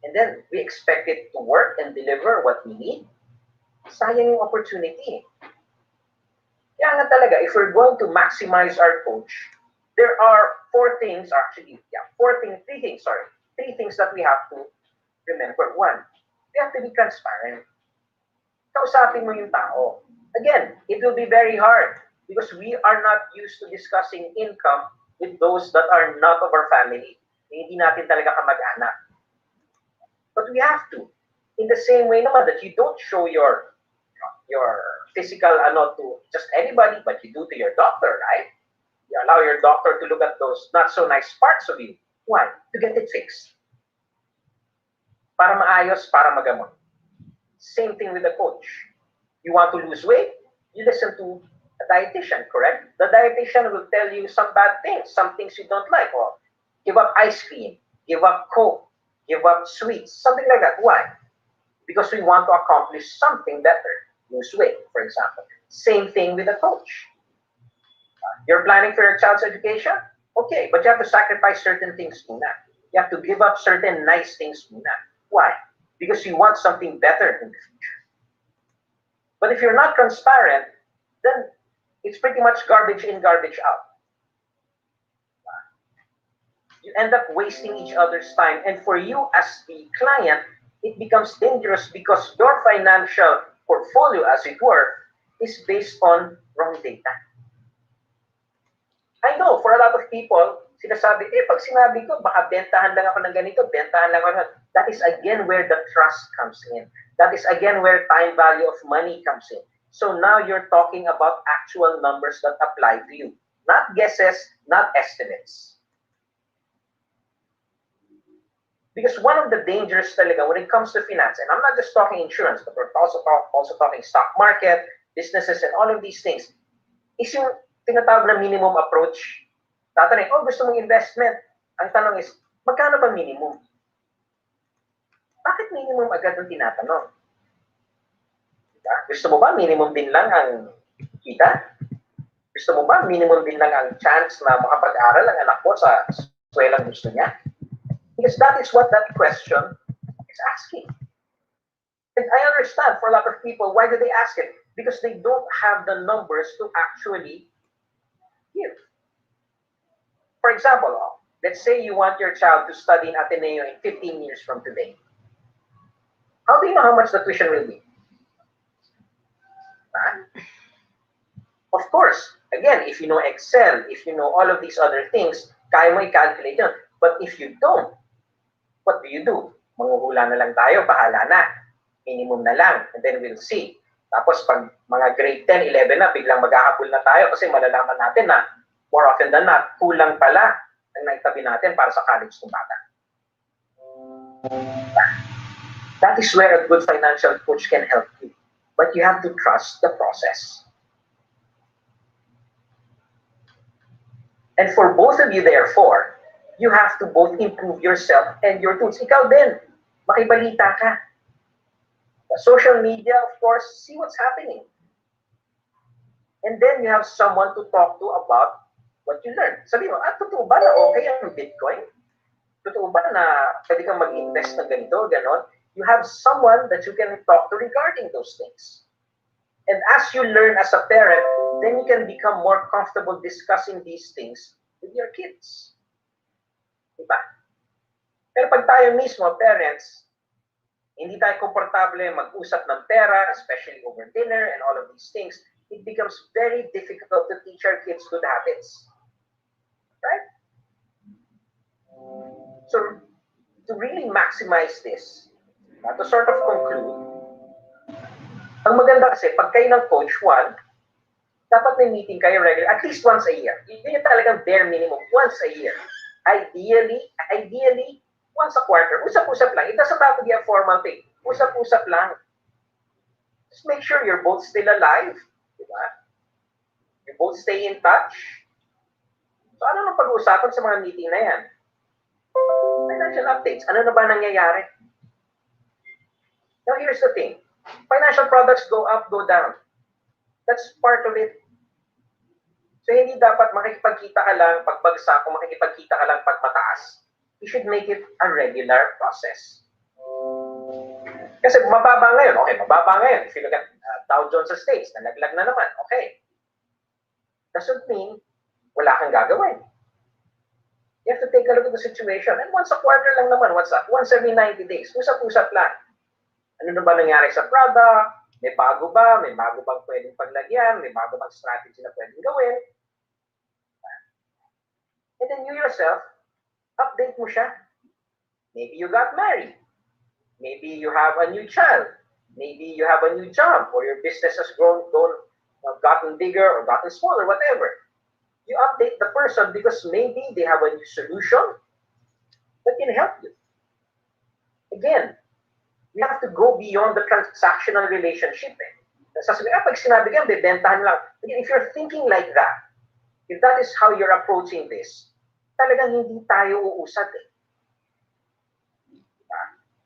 And then, we expect it to work and deliver what we need. Sayang yung opportunity. Kaya nga talaga, if we're going to maximize our coach, there are three things that we have to remember, one, you have to be transparent. Kausapin mo yung tao. Again, it will be very hard because we are not used to discussing income with those that are not of our family. Hindi natin talaga kamag-anak. But we have to. In the same way naman that you don't show your physical to just anybody, but you do to your doctor, right? You allow your doctor to look at those not so nice parts of you. Why? To get it fixed. Para maayos, para magamot. Same thing with the coach. You want to lose weight? You listen to a dietitian, correct? The dietitian will tell you some bad things, some things you don't like. Or give up ice cream, give up Coke, give up sweets, something like that. Why? Because we want to accomplish something better. Lose weight, for example. Same thing with a coach. You're planning for your child's education? Okay, but you have to sacrifice certain things muna. You have to give up certain nice things muna. Why? Because you want something better in the future. But if you're not transparent, then it's pretty much garbage in, garbage out. You end up wasting each other's time. And for you as the client, it becomes dangerous because your financial portfolio, as it were, is based on wrong data. I know, for a lot of people, sinasabi, pag sinabi ko, baka bentahan lang ako ng ganito, bentahan lang ako ng... That is again where the trust comes in. That is again where time value of money comes in. So now you're talking about actual numbers that apply to you. Not guesses, not estimates. Because one of the dangers talaga when it comes to finance, and I'm not just talking insurance, but we're also talking stock market, businesses, and all of these things, is yung tinatawag na minimum approach. Tatanong, gusto mong investment? Ang tanong is, magkano ba minimum? Bakit minimum agad ang tinatanong? Diba? Gusto mo ba minimum din lang ang kita? Gusto mo ba minimum din lang ang chance na makapag-aral ang anak mo sa eskwelang gusto niya? Because that is what that question is asking. And I understand for a lot of people, why do they ask it? Because they don't have the numbers to actually give. For example, let's say you want your child to study in Ateneo in 15 years from today. How do you know how much the tuition will be? Of course, again, if you know Excel, if you know all of these other things, kaya mo i-calculate yun. But if you don't, what do? Manghuhula na lang tayo, bahala na. Minimum na lang, and then we'll see. Tapos pag mga grade 10, 11 na, biglang maghahabol na tayo kasi malalaman natin na more often than not, kulang pala ang naitabi natin para sa college ng bata. That is where a good financial coach can help you. But you have to trust the process. And for both of you, therefore, you have to both improve yourself and your tools. Ikaw din, makibalita ka. Social media, of course, see what's happening. And then you have someone to talk to about what you learn. Sabi mo, totoo ba na okay ang Bitcoin? Totoo ba na pwede kang mag-invest ng ganito, ganon? You have someone that you can talk to regarding those things. And as you learn as a parent, then you can become more comfortable discussing these things with your kids. Diba? Pero pag tayo mismo, parents, hindi tayo komportable mag-usap ng pera, especially over dinner and all of these things, it becomes very difficult to teach our kids good habits. Right? So, to really maximize this, to sort of conclude, ang maganda kasi, pag kayo ng coach, one, dapat may meeting kayo regular, at least once a year. Yun yung talagang bare minimum, once a year. Ideally, once a quarter. Usap-usap lang. It doesn't have to be a formal thing. Usap-usap lang. Just make sure you're both still alive. Diba? You both stay in touch. So ano nang pag-uusapan sa mga meeting na yan? Financial updates. Ano na ba nangyayari? Now here's the thing. Financial products go up, go down. That's part of it. So hindi dapat makikipagkita ka lang pag bagsak o makikipagkita ka lang pag mataas. You should make it a regular process. Kasi mababa ngayon. Okay, mababa ngayon. If you look at Dow Jones States, nalaglag na naman. Okay. Doesn't mean wala kang gagawin. You have to take a look at the situation. And once a quarter lang naman, once every 90 days, usap-usap lang. Ano na ba nangyari sa product? May bago ba? May bago bang pwedeng paglagyan? May bago bang strategy na pwedeng gawin? And then you yourself, update mo siya. Maybe you got married. Maybe you have a new child. Maybe you have a new job, or your business has gotten bigger or gotten smaller, whatever. You update the person because maybe they have a new solution that can help you. Again, we have to go beyond the transactional relationship. Sasabihin, pag sinabi ka, bebentahan lang. Again, if you're thinking like that, if that is how you're approaching this, talagang hindi tayo uusad eh.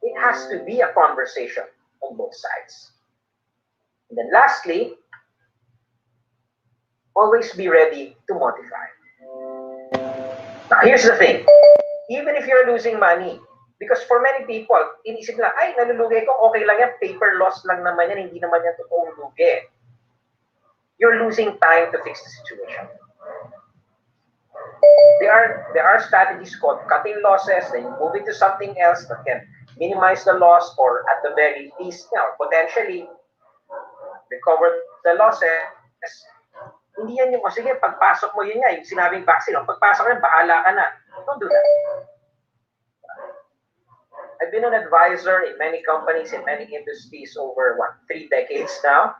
It has to be a conversation on both sides. And then lastly, always be ready to modify. Now, here's the thing. Even if you're losing money, because for many people, inisip na, ay, nalulugi ko, okay lang yan, paper loss lang naman yan, hindi naman yan totoong lugi. You're losing time to fix the situation. There are strategies called cutting losses, then you move into something else that can minimize the loss, or at the very least, potentially recover the losses. Hindi yan yung, sige, pagpasok mo yun nga, yung sinabing vaccine, pagpasok mo, bahala ka na. Don't do that. I've been an advisor in many companies, in many industries over, 3 decades now.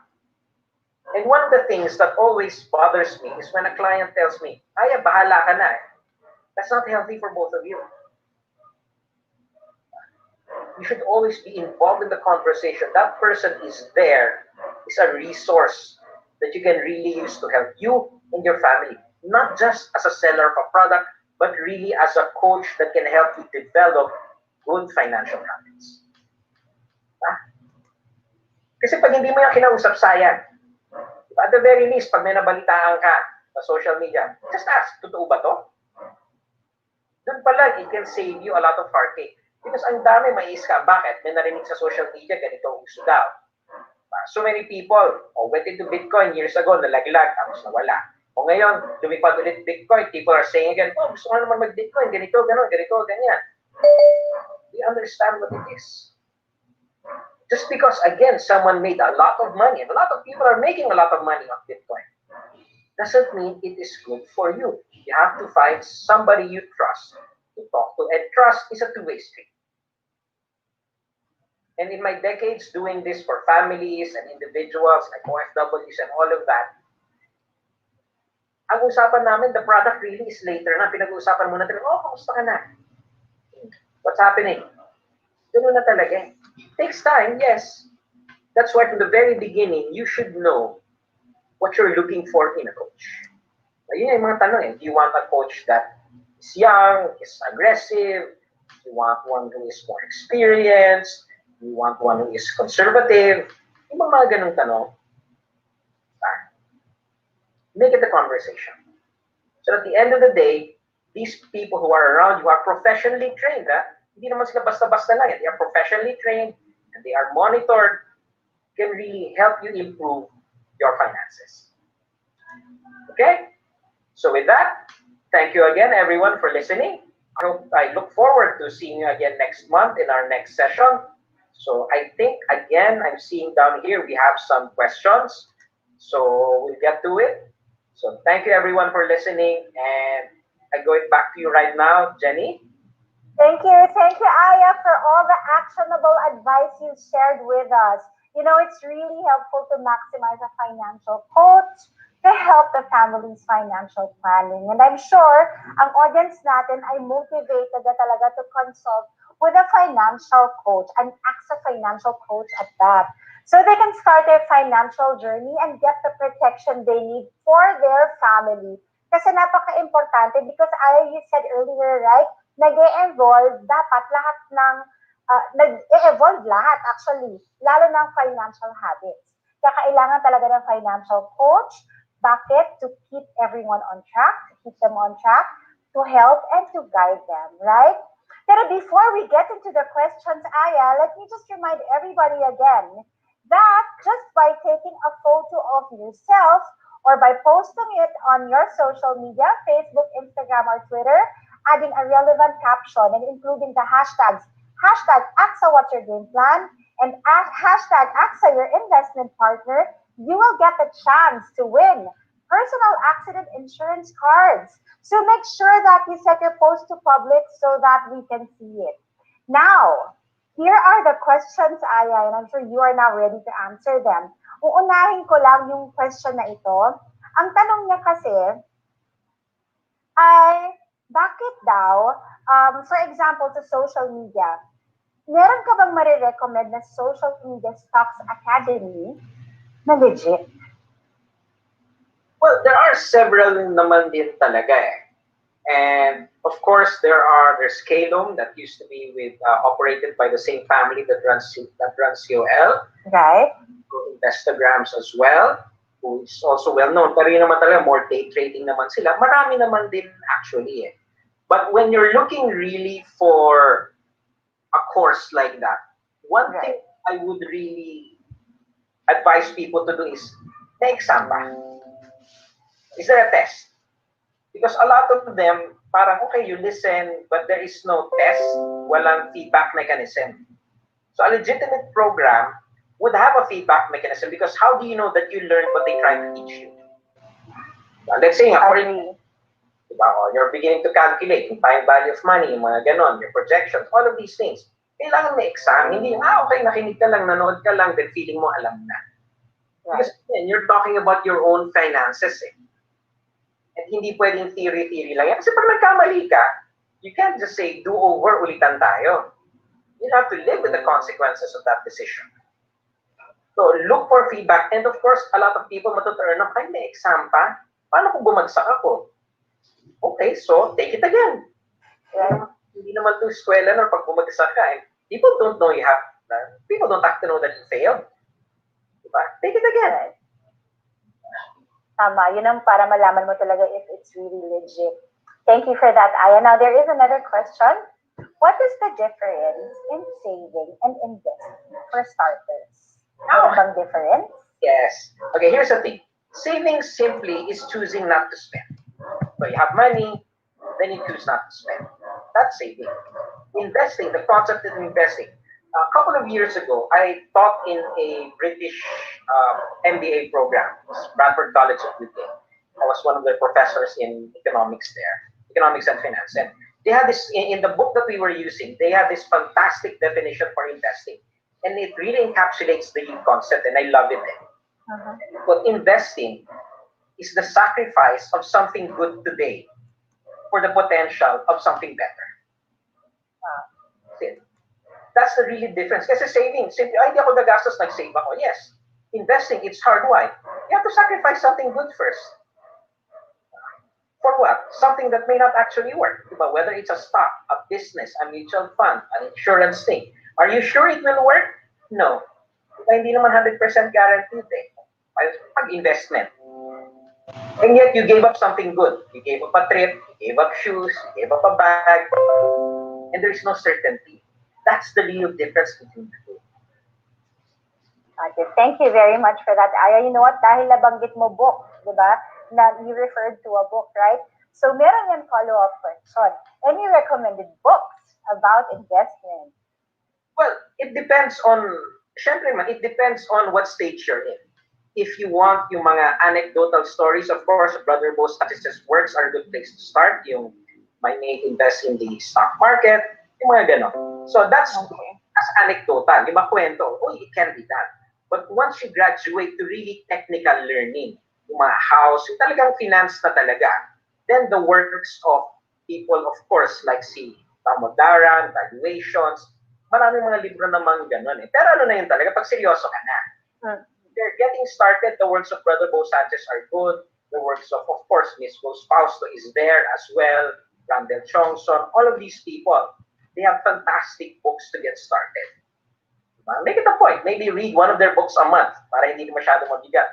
And one of the things that always bothers me is when a client tells me, ay, bahala ka na. That's not healthy for both of you. You should always be involved in the conversation. That person is there, is a resource that you can really use to help you and your family. Not just as a seller of a product, but really as a coach that can help you develop good financial habits. Kasi pag hindi mo yung kinausap, sayang. At the very least, pag may nabalitaan ka sa social media, just ask, totoo ba to? Doon pa lang, it can save you a lot of heartache. Because ang dami mais ka, bakit? May narinig sa social media, ganito ang gusto daw. So many people went into Bitcoin years ago, nalaglag, tapos nawala. O ngayon, lumipad ulit Bitcoin, people are saying again, gusto ko naman mag-Bitcoin, ganito, ganon, ganito, ganyan. We understand what it is. Just because, again, someone made a lot of money, and a lot of people are making a lot of money on Bitcoin, doesn't mean it is good for you. You have to find somebody you trust to talk to, and trust is a two-way street. And in my decades doing this for families and individuals like OFWs and all of that, ang usapan namin, the product really is later na. Pinag-uusapan muna tayo, kamusta ka na? What's happening? Ganun na talaga. Takes time, yes. That's why from the very beginning, you should know what you're looking for in a coach. Ayun yung mga tanong. Do you want a coach that is young, is aggressive? Do you want one who is more experienced? Do you want one who is conservative? Yung mga ganung tanong. Make it a conversation. So at the end of the day, these people who are around you are professionally trained. Hindi naman sila basta-basta lang. They are professionally trained and they are monitored, can really help you improve your finances. Okay? So with that, thank you again, everyone, for listening. I look forward to seeing you again next month in our next session. So I think, again, I'm seeing down here we have some questions. So we'll get to it. So thank you, everyone, for listening. And I go back to you right now, Jenny. Thank you, Aya, for all the actionable advice you shared with us. You know, it's really helpful to maximize a financial coach to help the family's financial planning. And I'm sure ang audience natin ay motivated na talaga to consult with a financial coach, an AXA financial coach at that. So they can start their financial journey and get the protection they need for their family. Kasi napaka-importante because you said earlier, right, nag-e-evolve dapat lahat ng, nag-e-evolve lahat actually, lalo ng financial habits. Kaya kailangan talaga ng financial coach. Bakit? To keep everyone on track, to keep them on track, to help and to guide them, right? Pero before we get into the questions, Aya, let me just remind everybody again that just by taking a photo of yourself or by posting it on your social media, Facebook, Instagram, or Twitter, adding a relevant caption and including the hashtags hashtag AXA What's Your Game Plan and hashtag AXA Your Investment Partner, you will get the chance to win personal accident insurance cards. So make sure that you set your post to public so that we can see it. Now, here are the questions, Aya, and I'm sure you are now ready to answer them. Uunahin ko lang yung question na ito. Ang tanong niya kasi ay, bakit daw, for example, sa social media, meron ka bang marirecommend na social media stocks academy na legit? Well, there are several naman din talaga eh. And of course, there's Kalum that used to be with operated by the same family that runs COL. Right? Instagrams as well, who is also well known. Pero yun naman talaga, more day trading naman sila. Marami naman din actually eh. But when you're looking really for a course like that, one thing I would really advise people to do is na-exam pa. Is there a test? Because a lot of them, parang okay, you listen, but there is no test, walang feedback mechanism. So a legitimate program would have a feedback mechanism because how do you know that you learned what they try to teach you? Let's say, you're beginning to calculate yung time value of money, yung mga ganon, your projections, all of these things. Kailangan may exam. Hindi, okay, nakinig ka lang, nanood ka lang, then feeling mo alam na. Because again, you're talking about your own finances eh. At hindi pwedeng theory lang yan. Kasi pag nagkamali ka, you can't just say, do over, ulitan tayo. You have to live with the consequences of that decision. So look for feedback. And of course, a lot of people matuturn na, ay, may exam pa. Paano kung bumagsak ako? Okay, so take it again. Hindi naman to eskwela or pag bumagsak ka. People don't know people don't have to know that you failed. Diba? Take it again. Tama, yun ang para malaman mo talaga if it's really legit. Thank you for that, Aya. Now, there is another question. What is the difference in saving and investing for starters? Ano bang difference? Yes. Okay, here's the thing. Saving simply is choosing not to spend. So you have money, then you choose not to spend. That's saving. Investing, the concept of investing. A couple of years ago, I taught in a British MBA program, Bradford College of UK. I was one of the professors in economics there, economics and finance. And they had this, in the book that we were using, they had this fantastic definition for investing. And it really encapsulates the concept, and I love it. But investing is the sacrifice of something good today for the potential of something better. That's the really difference. Kasi saving, simply, hindi ako nagastos, nag-save ako. Yes. Investing, it's hard. Why? You have to sacrifice something good first. For what? Something that may not actually work. Diba? Whether it's a stock, a business, a mutual fund, an insurance thing. Are you sure it will work? No. Diba, hindi naman 100% guaranteed eh. Pag-investment. And yet, you gave up something good. You gave up a trip, you gave up shoes, you gave up a bag, and there is no certainty. That's the real difference between the two. Okay, thank you very much for that, Aya. You know what? Dahil nabanggit mo book, di ba? Na you referred to a book, right? So, meron yan follow-up question. Any recommended books about investment? Well, it depends on, syempre man, it depends on what stage you're in. If you want yung mga anecdotal stories, of course, Brother Bo Sanchez' works are a good place to start. Yung my mate invest in the stock market, yung mga ganon. So that's anecdotal, di ba kwento? Oh, it can be done. But once you graduate to really technical learning, yung mga house, yung talagang finance na talaga, then the works of people, of course, like si Tamodaran, valuations, maraming mga libro naman ganon eh. Pero ano na yun talaga, pag seryoso ka na. They're getting started, the works of Brother Bo Sanchez are good. The works of course, Miss Rose Fausto is there as well. Randall Chongson, all of these people. They have fantastic books to get started. Make it a point. Maybe read one of their books a month para hindi masyadong mabigat.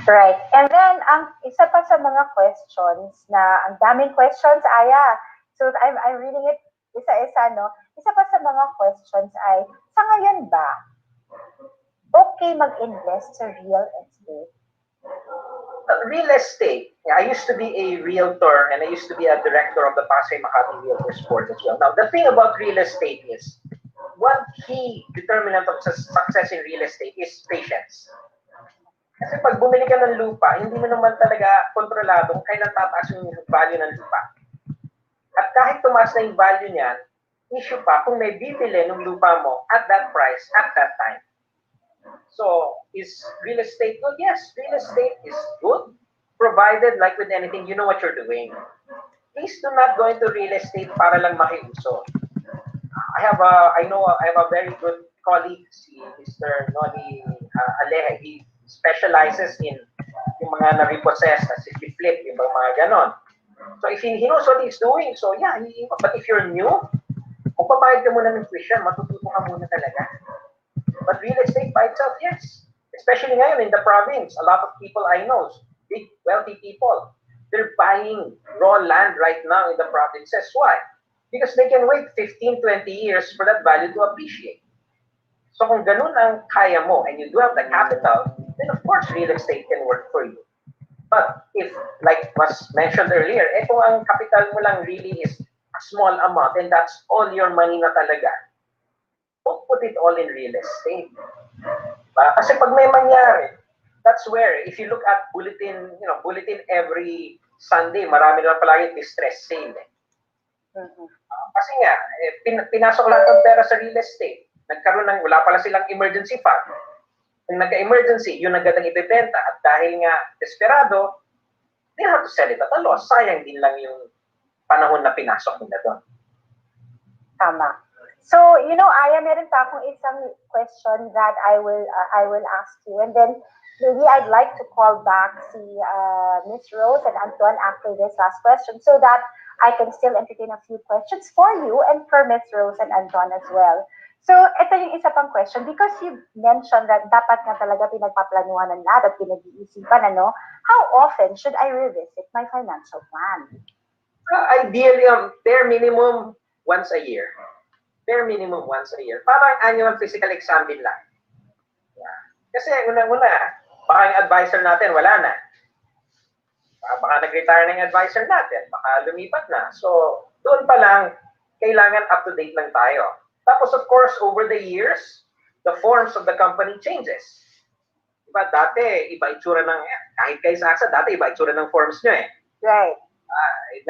Right. And then, ang isa pa sa mga questions na, ang daming questions, Aya. So, I'm reading it isa-isa, no? Isa pa sa mga questions ay, sa ngayon ba, okay mag-invest sa real estate? Real estate. Yeah, I used to be a realtor and I used to be a director of the Pasay Makati Realtors Board as well. Now, the thing about real estate is one key determinant of success in real estate is patience. Kasi pag bumili ka ng lupa, hindi mo naman talaga kontrolado kung kailan tataas yung value ng lupa. At kahit tumaas na yung value niyan, issue pa kung may bibili ng lupa mo at that price, at that time. So, is real estate good? Yes, real estate is good, provided, like with anything, you know what you're doing. Please do not go into real estate para lang makiuso. I have a very good colleague, si Mr. Noli Aleje. He specializes in yung mga na-repossess, na si flip, yung mga ganon. So if he knows what he's doing, so yeah, but if you're new, kung papayag ka muna ng tuition, matututo ka muna talaga. But real estate by itself, yes. Especially ngayon in the province, a lot of people I know, big wealthy people, they're buying raw land right now in the provinces. Why? Because they can wait 15, 20 years for that value to appreciate. So kung ganun ang kaya mo and you do have the capital, then of course real estate can work for you. But if, like was mentioned earlier, kung ang capital mo lang really is a small amount and that's all your money na talaga, don't put it all in real estate. Kasi pag may mangyari, that's where, if you look at bulletin, bulletin every Sunday, marami na palagi distress sale. Kasi nga, pinasok lahat ng pera sa real estate. Nagkaroon wala pala silang emergency fund. Kung nagka-emergency, yun agad ang ibebenta. At dahil nga desperado, they have to sell it at a loss. Sayang din lang yung panahon na pinasok nila doon. Tama. So, Aya, meron pa akong isang question that I will ask you. And then, maybe I'd like to call back si Miss Rose and Anton after this last question so that I can still entertain a few questions for you and for Miss Rose and Anton as well. So, ito yung isa pang question because you mentioned that dapat nga talaga pinagpaplanuhan ng lahat at pinag-iisipan, how often should I revisit my financial plan? Ideally, bare minimum once a year. Bare minimum once a year. Parang annual physical exam din lang. Yeah. Kasi una-una, baka yung advisor natin, wala na. Baka nag-retire na yung advisor natin. Baka lumipat na. So, doon pa lang, kailangan up-to-date lang tayo. Tapos, of course, over the years, the forms of the company changes. Diba, dati, iba itsura ng, kahit kayo sa AXA, dati iba itsura ng forms nyo eh. Right.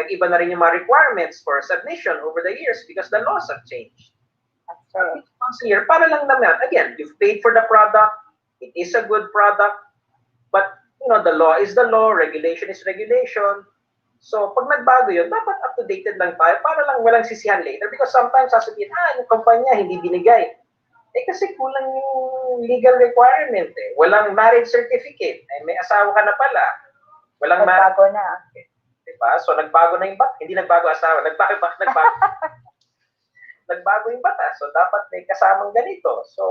Nag-iba na rin yung mga requirements for submission over the years because the laws have changed. That's right. Once a year, para lang naman, again, you've paid for the product, it is a good product, but, the law is the law, regulation is regulation. So, pag nagbago yun, dapat up-to-dated lang tayo para lang walang sisihan later because sometimes sasabihin, yung kumpanya hindi binigay. Kasi kulang yung legal requirement eh. Walang marriage certificate. May asawa ka na pala. Walang nagbago na. Diba? So, nagbago na yung bata. Hindi nagbago asawa. Nagbago. Nagbago yung bata. So, dapat may kasamang ganito. So,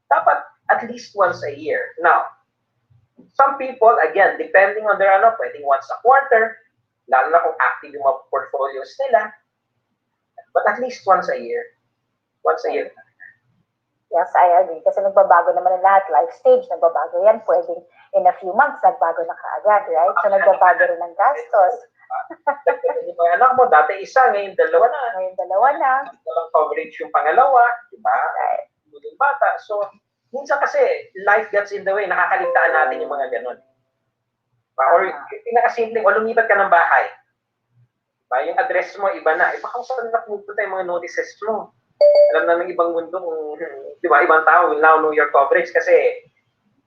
dapat at least once a year. Now, some people, again, depending on their pwedeng once a quarter, lalo na kung active yung mga portfolios nila. But at least once a year. Once a year. Yes, I agree. Kasi nagbabago naman ang lahat. Life stage, nagbabago yan. Pwedeng in a few months, nagbago na kaagad, right? So, nagbabago rin ng gastos. Yung mga anak mo, dati isa, ngayon dalawa na. Ngayon dalawa na. Walang coverage yung pangalawa, di ba? Right. Yung bata. So, minsan kasi, life gets in the way. Nakakaligtaan natin yung mga ganun. Or pinakasimple, o lumipat ka ng bahay. Diba? Yung address mo, iba na. Baka kung saan napupunta yung mga notices mo. Alam na ng ibang mundo kung, diba, ibang tao will now know your coverage kasi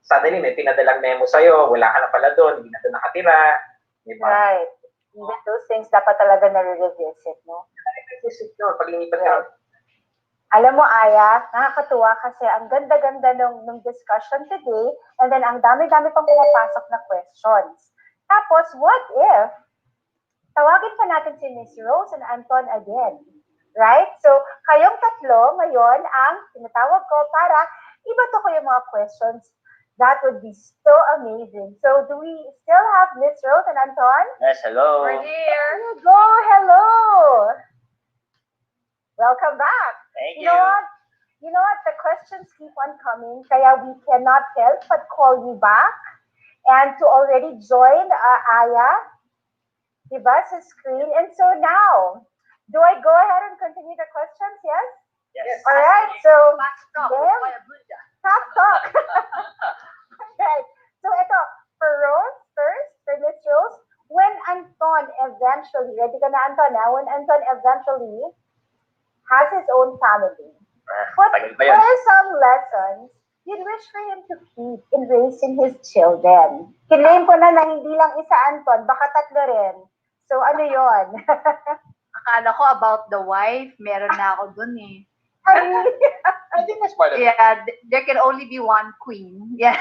suddenly may pinadalang memo sa'yo, wala ka na pala doon, hindi na doon nakatira. Diba? Right. Even those things dapat talaga na-revisit, no? Revisit no, pag lumipat ka. Alam mo, Aya, nakakatuwa kasi ang ganda-ganda nung discussion today and then ang dami-dami pang pumapasok na questions. Tapos, what if tawagin pa natin si Miss Rose and Anton again? Right? So, kayong tatlo ngayon ang tinatawag ko para ibato ko yung mga questions. That would be so amazing. So, do we still have Miss Rose and Anton? Yes, hello. We're here. There you go. Hello. Welcome back. Thank You know what? The questions keep on coming, kaya we cannot help but call you back and to already join Aya, diba, sa screen. And so now, do I go ahead and continue the questions? Yes? Yes. All right. So, Fast talk, game, Kuya Bunda. half talk. Right. So ito, for Rose first, for Miss Rose, when Anton eventually, ready ka na Anton, when Anton eventually has his own family, Tagal pa what yun. are some lessons you'd wish for him to keep in raising his children? Kinlaim ko na hindi lang isa Anton, baka tatlo rin. So ano yon? Akala ko about the wife, meron na ako dun eh. I think that's part of it. Yeah, there can only be one queen. Yeah.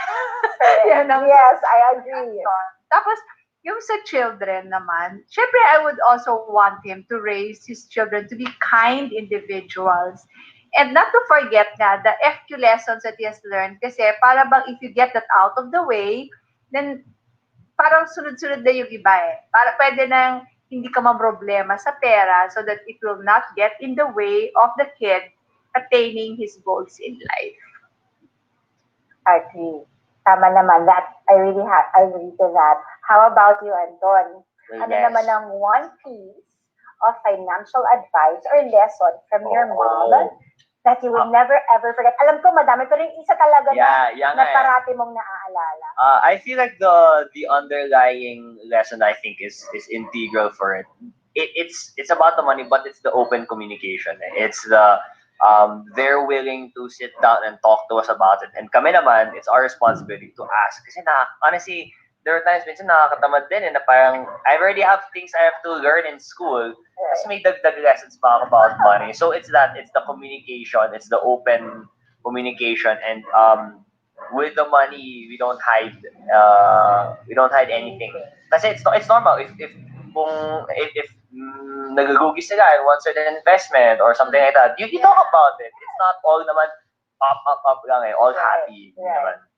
Yan ang Yes, I agree. Tapos, yung sa children naman, syempre I would also want him to raise his children to be kind individuals. And not to forget na the FQ lessons that he has learned kasi para bang if you get that out of the way, then parang sunod-sunod na yung iba eh. Para pwede nang hindi ka problema sa pera so that it will not get in the way of the kid attaining his goals in life. Agree. Tama naman. That, I agree to that. How about you, Anton? Very Ano nice. naman ang one piece of financial advice or lesson from your mom that you will never ever forget? Alam ko, madami, pero yung isa talaga na parati mong naaalala. I feel like the underlying lesson I think is integral for it. It's about the money, but it's the open communication. It's the they're willing to sit down and talk to us about it. And kami naman, it's our responsibility to ask. Kasi honestly, there are times minsan nakakatamad din na parang I already have things I have to learn in school. Tapos may dagdag lessons pa about money. So it's the communication, it's the open communication, and with the money we don't hide anything. Kasi it's normal if nagagugi sila in one certain investment or something like that, you talk about it. It's not all naman up lang eh, all happy. Right. Naman.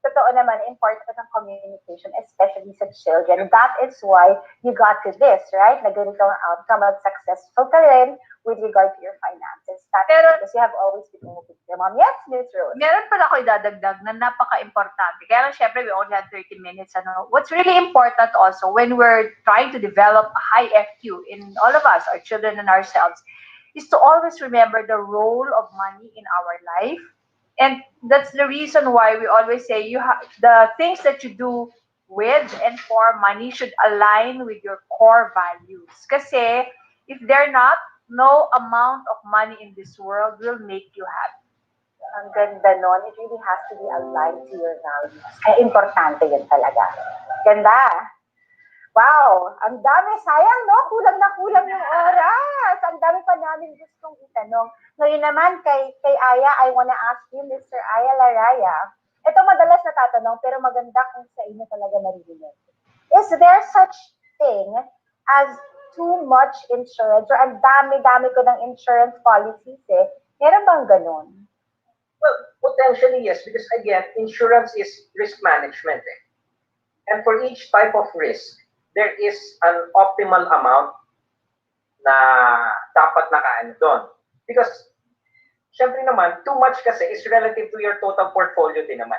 Totoo naman, important ang communication, especially sa children. That is why you got to this, right? Na ganito ang outcome of successful ka rin with regard to your finances. That's because you have always been open to your mom. Yes, Miss Rose? Meron pala ako idadagdag na napaka-importante. Kaya lang syempre we only had 30 minutes. What's really important also when we're trying to develop a high FQ in all of us, our children and ourselves, is to always remember the role of money in our life. And that's the reason why we always say the things that you do with and for money should align with your core values. Kasi if they're not, no amount of money in this world will make you happy. Ang ganda nun. It really has to be aligned to your values. Kaya importante yun talaga. Ganda. Wow! Ang dami. Sayang, no? Kulang na kulang yung oras. Ang dami pa namin gustong itanong. Ngayon naman, kay Aya, I wanna ask you, Mr. Aya Laraya. Ito madalas natatanong, pero maganda kung sa inyo talaga maririnig. Is there such thing as too much insurance? Or ang dami-dami ko ng insurance policies eh. Meron bang ganun? Well, potentially yes, because again, insurance is risk management. And for each type of risk, there is an optimal amount na dapat nakaano doon. Because, syempre naman, too much kasi is relative to your total portfolio din naman.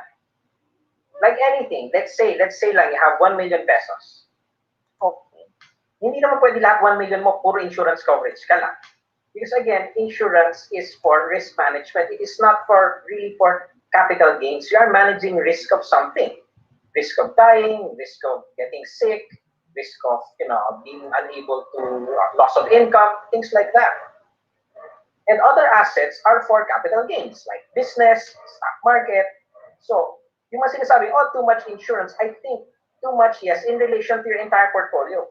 Like anything, let's say lang, you have 1 million pesos. Okay. Hindi naman pwede lahat 1 million mo, puro insurance coverage ka lang. Because again, insurance is for risk management. It is not really for capital gains. You are managing risk of something. Risk of dying, risk of getting sick, risk of being unable to loss of income, things like that. And other assets are for capital gains, like business, stock market. So, yung mga sinasabi, too much insurance, I think too much, yes, in relation to your entire portfolio.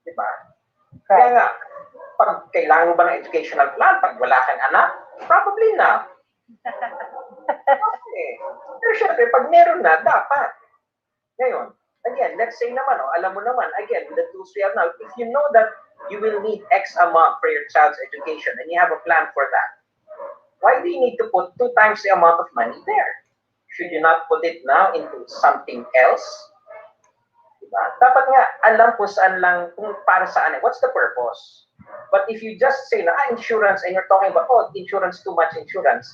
Diba? Kaya nga, pag kailangan mo ba ng educational plan, pag wala kang anak, probably not. Okay. Pero syempre, pag meron na, dapat. Ngayon, again, let's say naman, alam mo naman, again, the tools we have now, if you know that you will need X amount for your child's education and you have a plan for that, why do you need to put 2 times the amount of money there? Should you not put it now into something else? Diba? Dapat nga, alam kung saan lang, kung para saan, what's the purpose? But if you just say na insurance and you're talking about, insurance, too much insurance,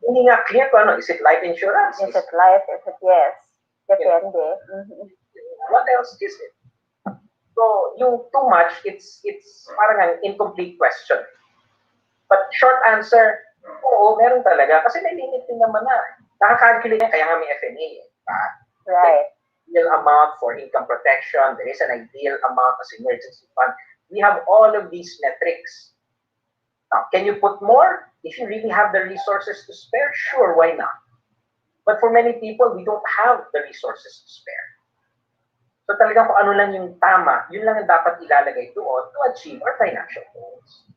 Hindi nga clear kung ano, is it life insurance? Is it life? Is it yes? Depende. What else is it? So, yung too much, it's parang an incomplete question. But short answer, oo, meron talaga. Kasi may limit din naman na. Nakaka-calculate yan, kaya nga may FNA. Right. Ideal amount for income protection. There is an ideal amount as emergency fund. We have all of these metrics. Now, can you put more? If you really have the resources to spare, sure, why not? But for many people, we don't have the resources to spare. So talagang kung ano lang yung tama, yun lang ang dapat ilalagay doon to achieve our financial goals.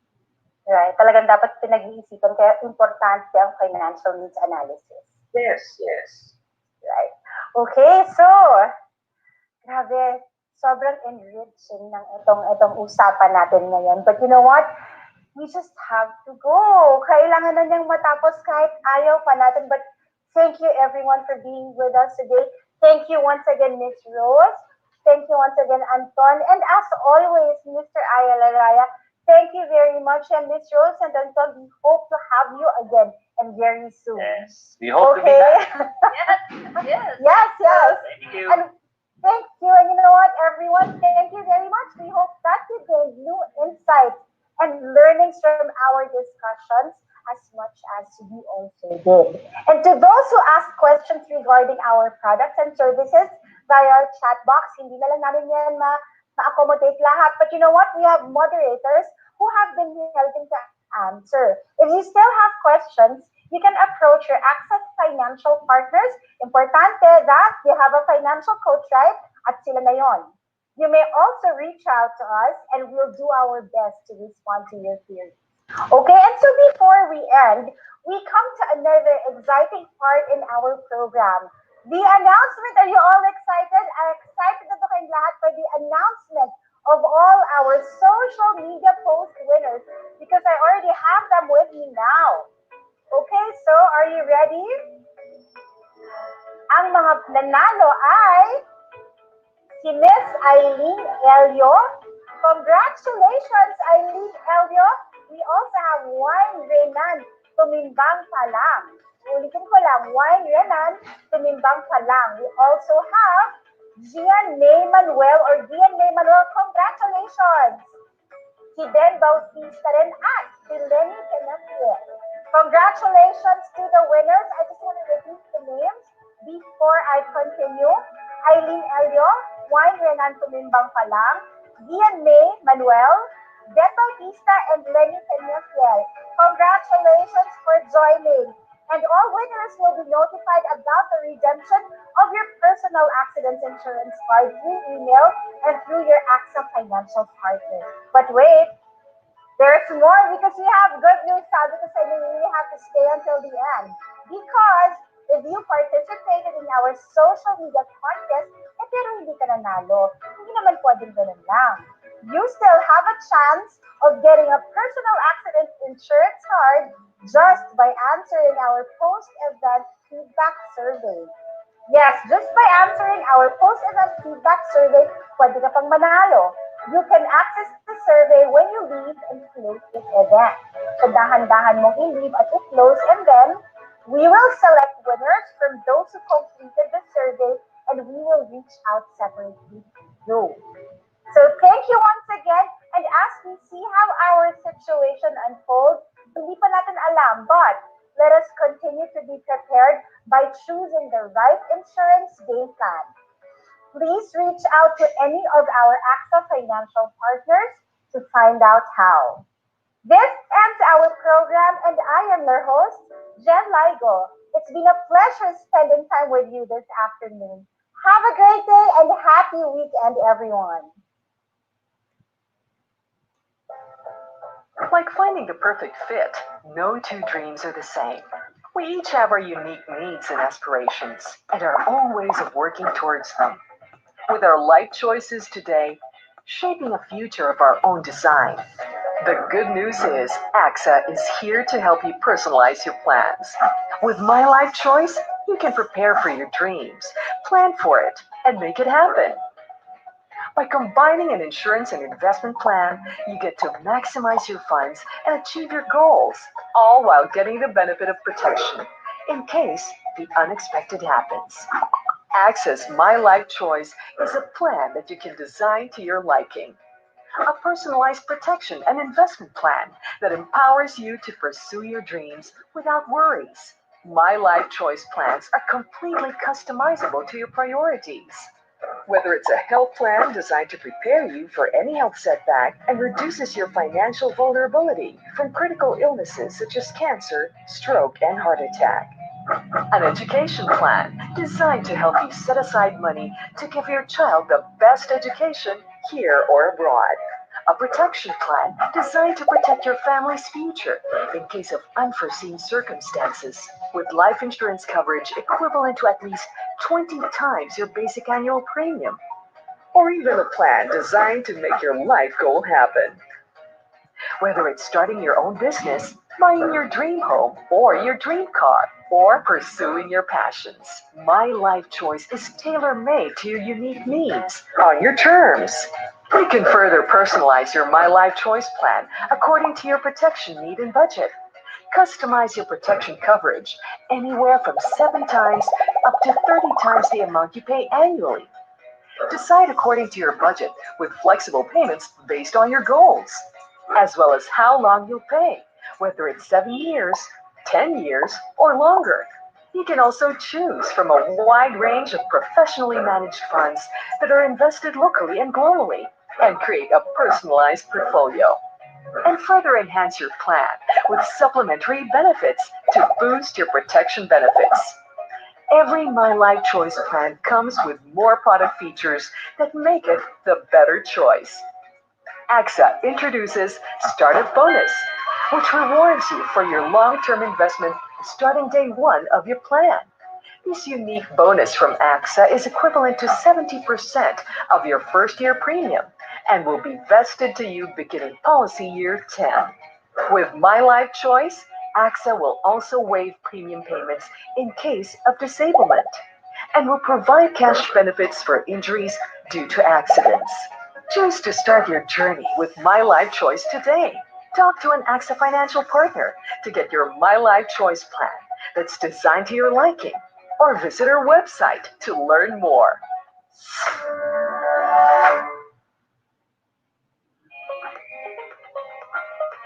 Right. Talagang dapat pinag-iisipan kaya importante ang financial needs analysis. Yes, yes. Right. Okay, so grabe, sobrang enriching ng itong usapan natin ngayon. But you know what? We just have to go. Kailangan na niyang matapos kahit ayaw pa natin. But thank you everyone for being with us today. Thank you once again, Miss Rose. Thank you once again, Anton. And as always, Mr. Ayala Raya, thank you very much. And Miss Rose and Anton, we hope to have you again and very soon. Yes, we hope to be back. Yes. Thank you. And thank you. And you know what, everyone? Thank you very much. We hope that you gained new insights and learnings from our discussions as much as we also did. And to those who asked questions regarding our products and services via our chat box, hindi na lang namin yan ma-accommodate lahat. But you know what? We have moderators who have been helping to answer. If you still have questions, you can approach your Access Financial partners. Importante that you have a financial coach, right? At sila na yon. You may also reach out to us and we'll do our best to respond to your queries. Okay, and so before we end, we come to another exciting part in our program. The announcement, are you all excited? Excited na ba kayong lahat for the announcement of all our social media post winners? Because I already have them with me now. Okay, so are you ready? Ang mga nanalo ay si Miss Eileen Elio. Congratulations, Eileen Elio. We also have Wine Renan Tumimbang Palang. Ulitin ko lang, Wine Renan Tumimbang Palang. We also have Gian May Manuel or Gian May Manuel. Congratulations! Si Ben Bautista rin at si Lenny Tenapie. Congratulations to the winners. I just want to repeat the names before I continue. Eileen Elio, Wine Renan Tumimbang Palang, Gian May Manuel, Ben Bautista, and Lenny Tenapie. Congratulations for joining. And all winners will be notified about the redemption of your personal accident insurance card through email and through your AXA financial partner. But wait, there's more because we have good news, sabi ko sa inyo, you really have to stay until the end. Because if you participated in our social media contest, pero hindi ka nanalo, hindi naman pwedeng ganun lang. You still have a chance of getting a personal accident insurance card just by answering our post-event feedback survey. Yes, just by answering our post-event feedback survey, pwede ka pang manalo. You can access the survey when you leave and close this event. So dahan-dahan mong i-leave at i-close, and then we will select winners from those who completed the survey and we will reach out separately to you. So thank you once again, and as we see how our situation unfolds, hindi pa natin alam, but let us continue to be prepared by choosing the right insurance game plan. Please reach out to any of our AXA financial partners to find out how. This ends our program, and I am your host, Jen Ligo. It's been a pleasure spending time with you this afternoon. Have a great day and happy weekend, everyone. Like finding the perfect fit, no two dreams are the same. We each have our unique needs and aspirations, and our own ways of working towards them. With our life choices today, shaping a future of our own design. The good news is AXA is here to help you personalize your plans. With My Life Choice, you can prepare for your dreams, plan for it, and make it happen. By combining an insurance and investment plan, you get to maximize your funds and achieve your goals, all while getting the benefit of protection in case the unexpected happens. Access My Life Choice is a plan that you can design to your liking. A personalized protection and investment plan that empowers you to pursue your dreams without worries. My Life Choice plans are completely customizable to your priorities. Whether it's a health plan designed to prepare you for any health setback and reduces your financial vulnerability from critical illnesses such as cancer, stroke, and heart attack. An education plan designed to help you set aside money to give your child the best education here or abroad. A protection plan designed to protect your family's future in case of unforeseen circumstances, with life insurance coverage equivalent to at least 20 times your basic annual premium. Or even a plan designed to make your life goal happen. Whether it's starting your own business, buying your dream home, or your dream car, or pursuing your passions, My Life Choice is tailor made to your unique needs on your terms. You can further personalize your My Life Choice plan according to your protection need and budget. Customize your protection coverage anywhere from 7 times up to 30 times the amount you pay annually. Decide according to your budget with flexible payments based on your goals, as well as how long you'll pay, whether it's 7 years, 10 years, or longer. You can also choose from a wide range of professionally managed funds that are invested locally and globally and create a personalized portfolio. And further enhance your plan with supplementary benefits to boost your protection benefits. Every My Life Choice plan comes with more product features that make it the better choice. AXA introduces Startup Bonus, which rewards you for your long-term investment starting day one of your plan. This unique bonus from AXA is equivalent to 70% of your first year premium and will be vested to you beginning policy year 10. With My Life Choice, AXA will also waive premium payments in case of disablement and will provide cash benefits for injuries due to accidents. Choose to start your journey with My Life Choice today. Talk to an AXA financial partner to get your My Life Choice plan that's designed to your liking, or visit our website to learn more.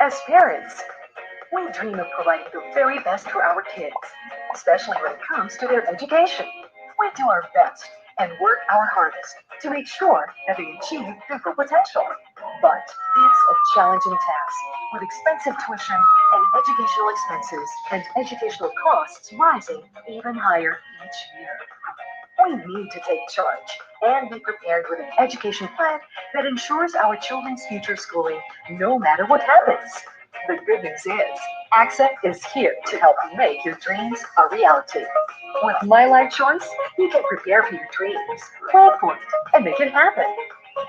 As parents, we dream of providing the very best for our kids, especially when it comes to their education. We do our best and work our hardest to make sure that they achieve their full potential. But it's a challenging task, with expensive tuition and educational expenses and educational costs rising even higher each year. We need to take charge and be prepared with an education plan that ensures our children's future schooling no matter what happens. The good news is, AXA is here to help you make your dreams a reality. With My Life Choice, you can prepare for your dreams, plan for it, and make it happen.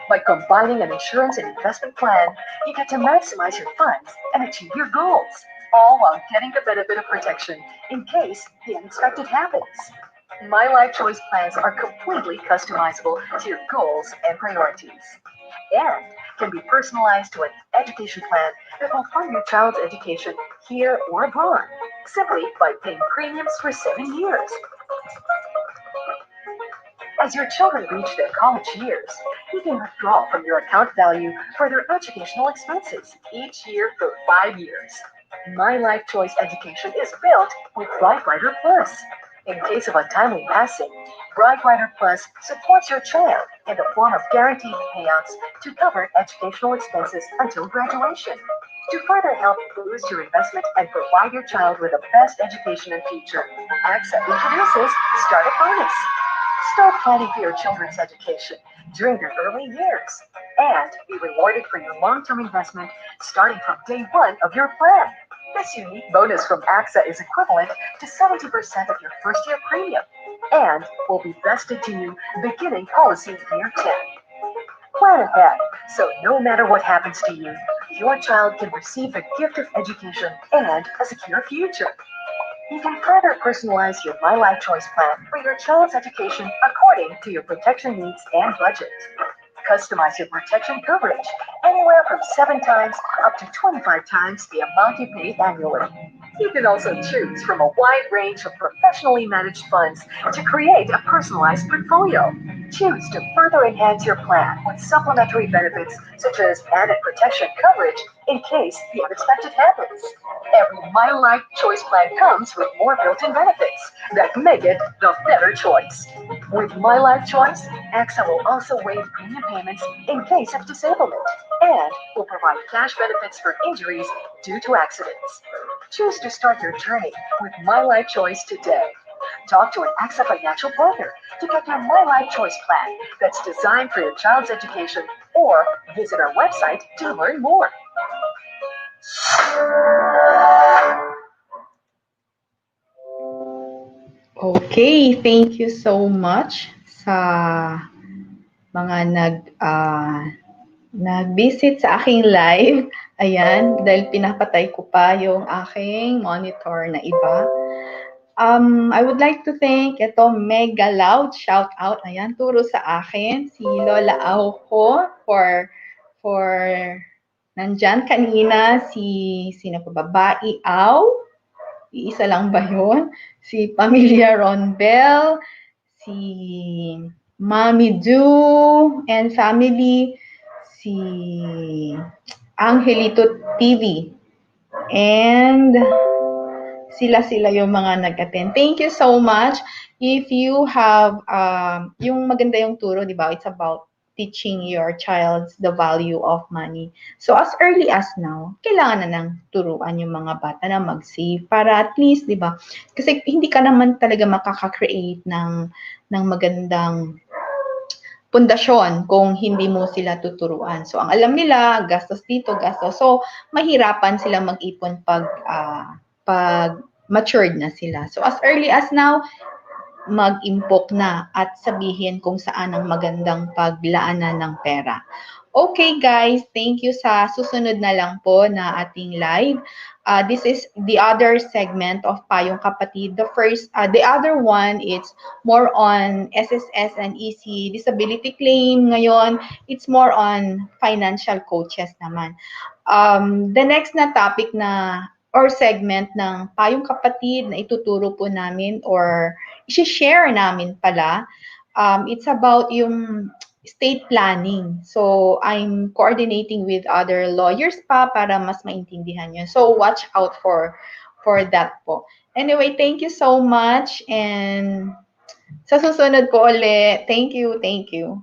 By combining an insurance and investment plan, you get to maximize your funds and achieve your goals, all while getting the benefit of protection in case the unexpected happens. My Life Choice plans are completely customizable to your goals and priorities, and can be personalized to an education plan that will fund your child's education here or abroad, simply by paying premiums for 7 years. As your children reach their college years, you can withdraw from your account value for their educational expenses each year for 5 years. My Life Choice Education is built with Bright Rider Plus. In case of untimely passing, Bright Rider Plus supports your child in the form of guaranteed payouts to cover educational expenses until graduation. To further help boost your investment and provide your child with the best education and future, AXA introduces Startup Bonus. Start planning for your children's education during their early years and be rewarded for your long-term investment starting from day one of your plan. This unique bonus from AXA is equivalent to 70% of your first year premium and will be vested to you beginning policy year 10. Plan ahead so no matter what happens to you, your child can receive the gift of education and a secure future. You can further personalize your My Life Choice plan for your child's education according to your protection needs and budget. Customize your protection coverage anywhere from 7 times up to 25 times the amount you pay annually. You can also choose from a wide range of professionally managed funds to create a personalized portfolio. Choose to further enhance your plan with supplementary benefits such as added protection coverage in case the unexpected happens. Every My Life Choice plan comes with more built-in benefits that make it the better choice. With My Life Choice, AXA will also waive premium payments in case of disablement and will provide cash benefits for injuries due to accidents. Choose to start your journey with My Life Choice today. Talk to an AXA financial partner to get your My Life Choice plan that's designed for your child's education or visit our website to learn more. Okay, thank you so much sa mga nag-visit sa aking live. Ayan, dahil pinapatay ko pa yung aking monitor na iba. I would like to thank ito, mega loud shout out. Ayan, turo sa akin si Lola Auko for nandyan kanina sino pa ba? Babae Au. Iisa lang ba yun? Si Pamilya Ronbel, si Mami Du and family, si Angelito TV, and sila yung mga nag-attend. Thank you so much. If you have, yung maganda yung turo, di ba? It's about teaching your child the value of money. So, as early as now, kailangan na nang turuan yung mga bata na mag-save para at least, di ba? Kasi hindi ka naman talaga makaka-create ng magandang pundasyon kung hindi mo sila tuturuan. So, ang alam nila, gastos dito, gastos. So, mahirapan sila mag-ipon pag matured na sila. So, as early as now, mag-impok na at sabihin kung saan ang magandang paglaanan ng pera. Okay guys, thank you sa susunod na lang po na ating live. This is the other segment of Payong Kapatid. The other one is more on SSS and EC disability claim. Ngayon, it's more on financial coaches naman. The next na topic na or segment ng Payong Kapatid na ituturo po namin or i-share namin pala, it's about yung estate planning. So, I'm coordinating with other lawyers pa para mas maintindihan nyo. So, watch out for that po. Anyway, thank you so much and sa susunod po ulit. Thank you, thank you.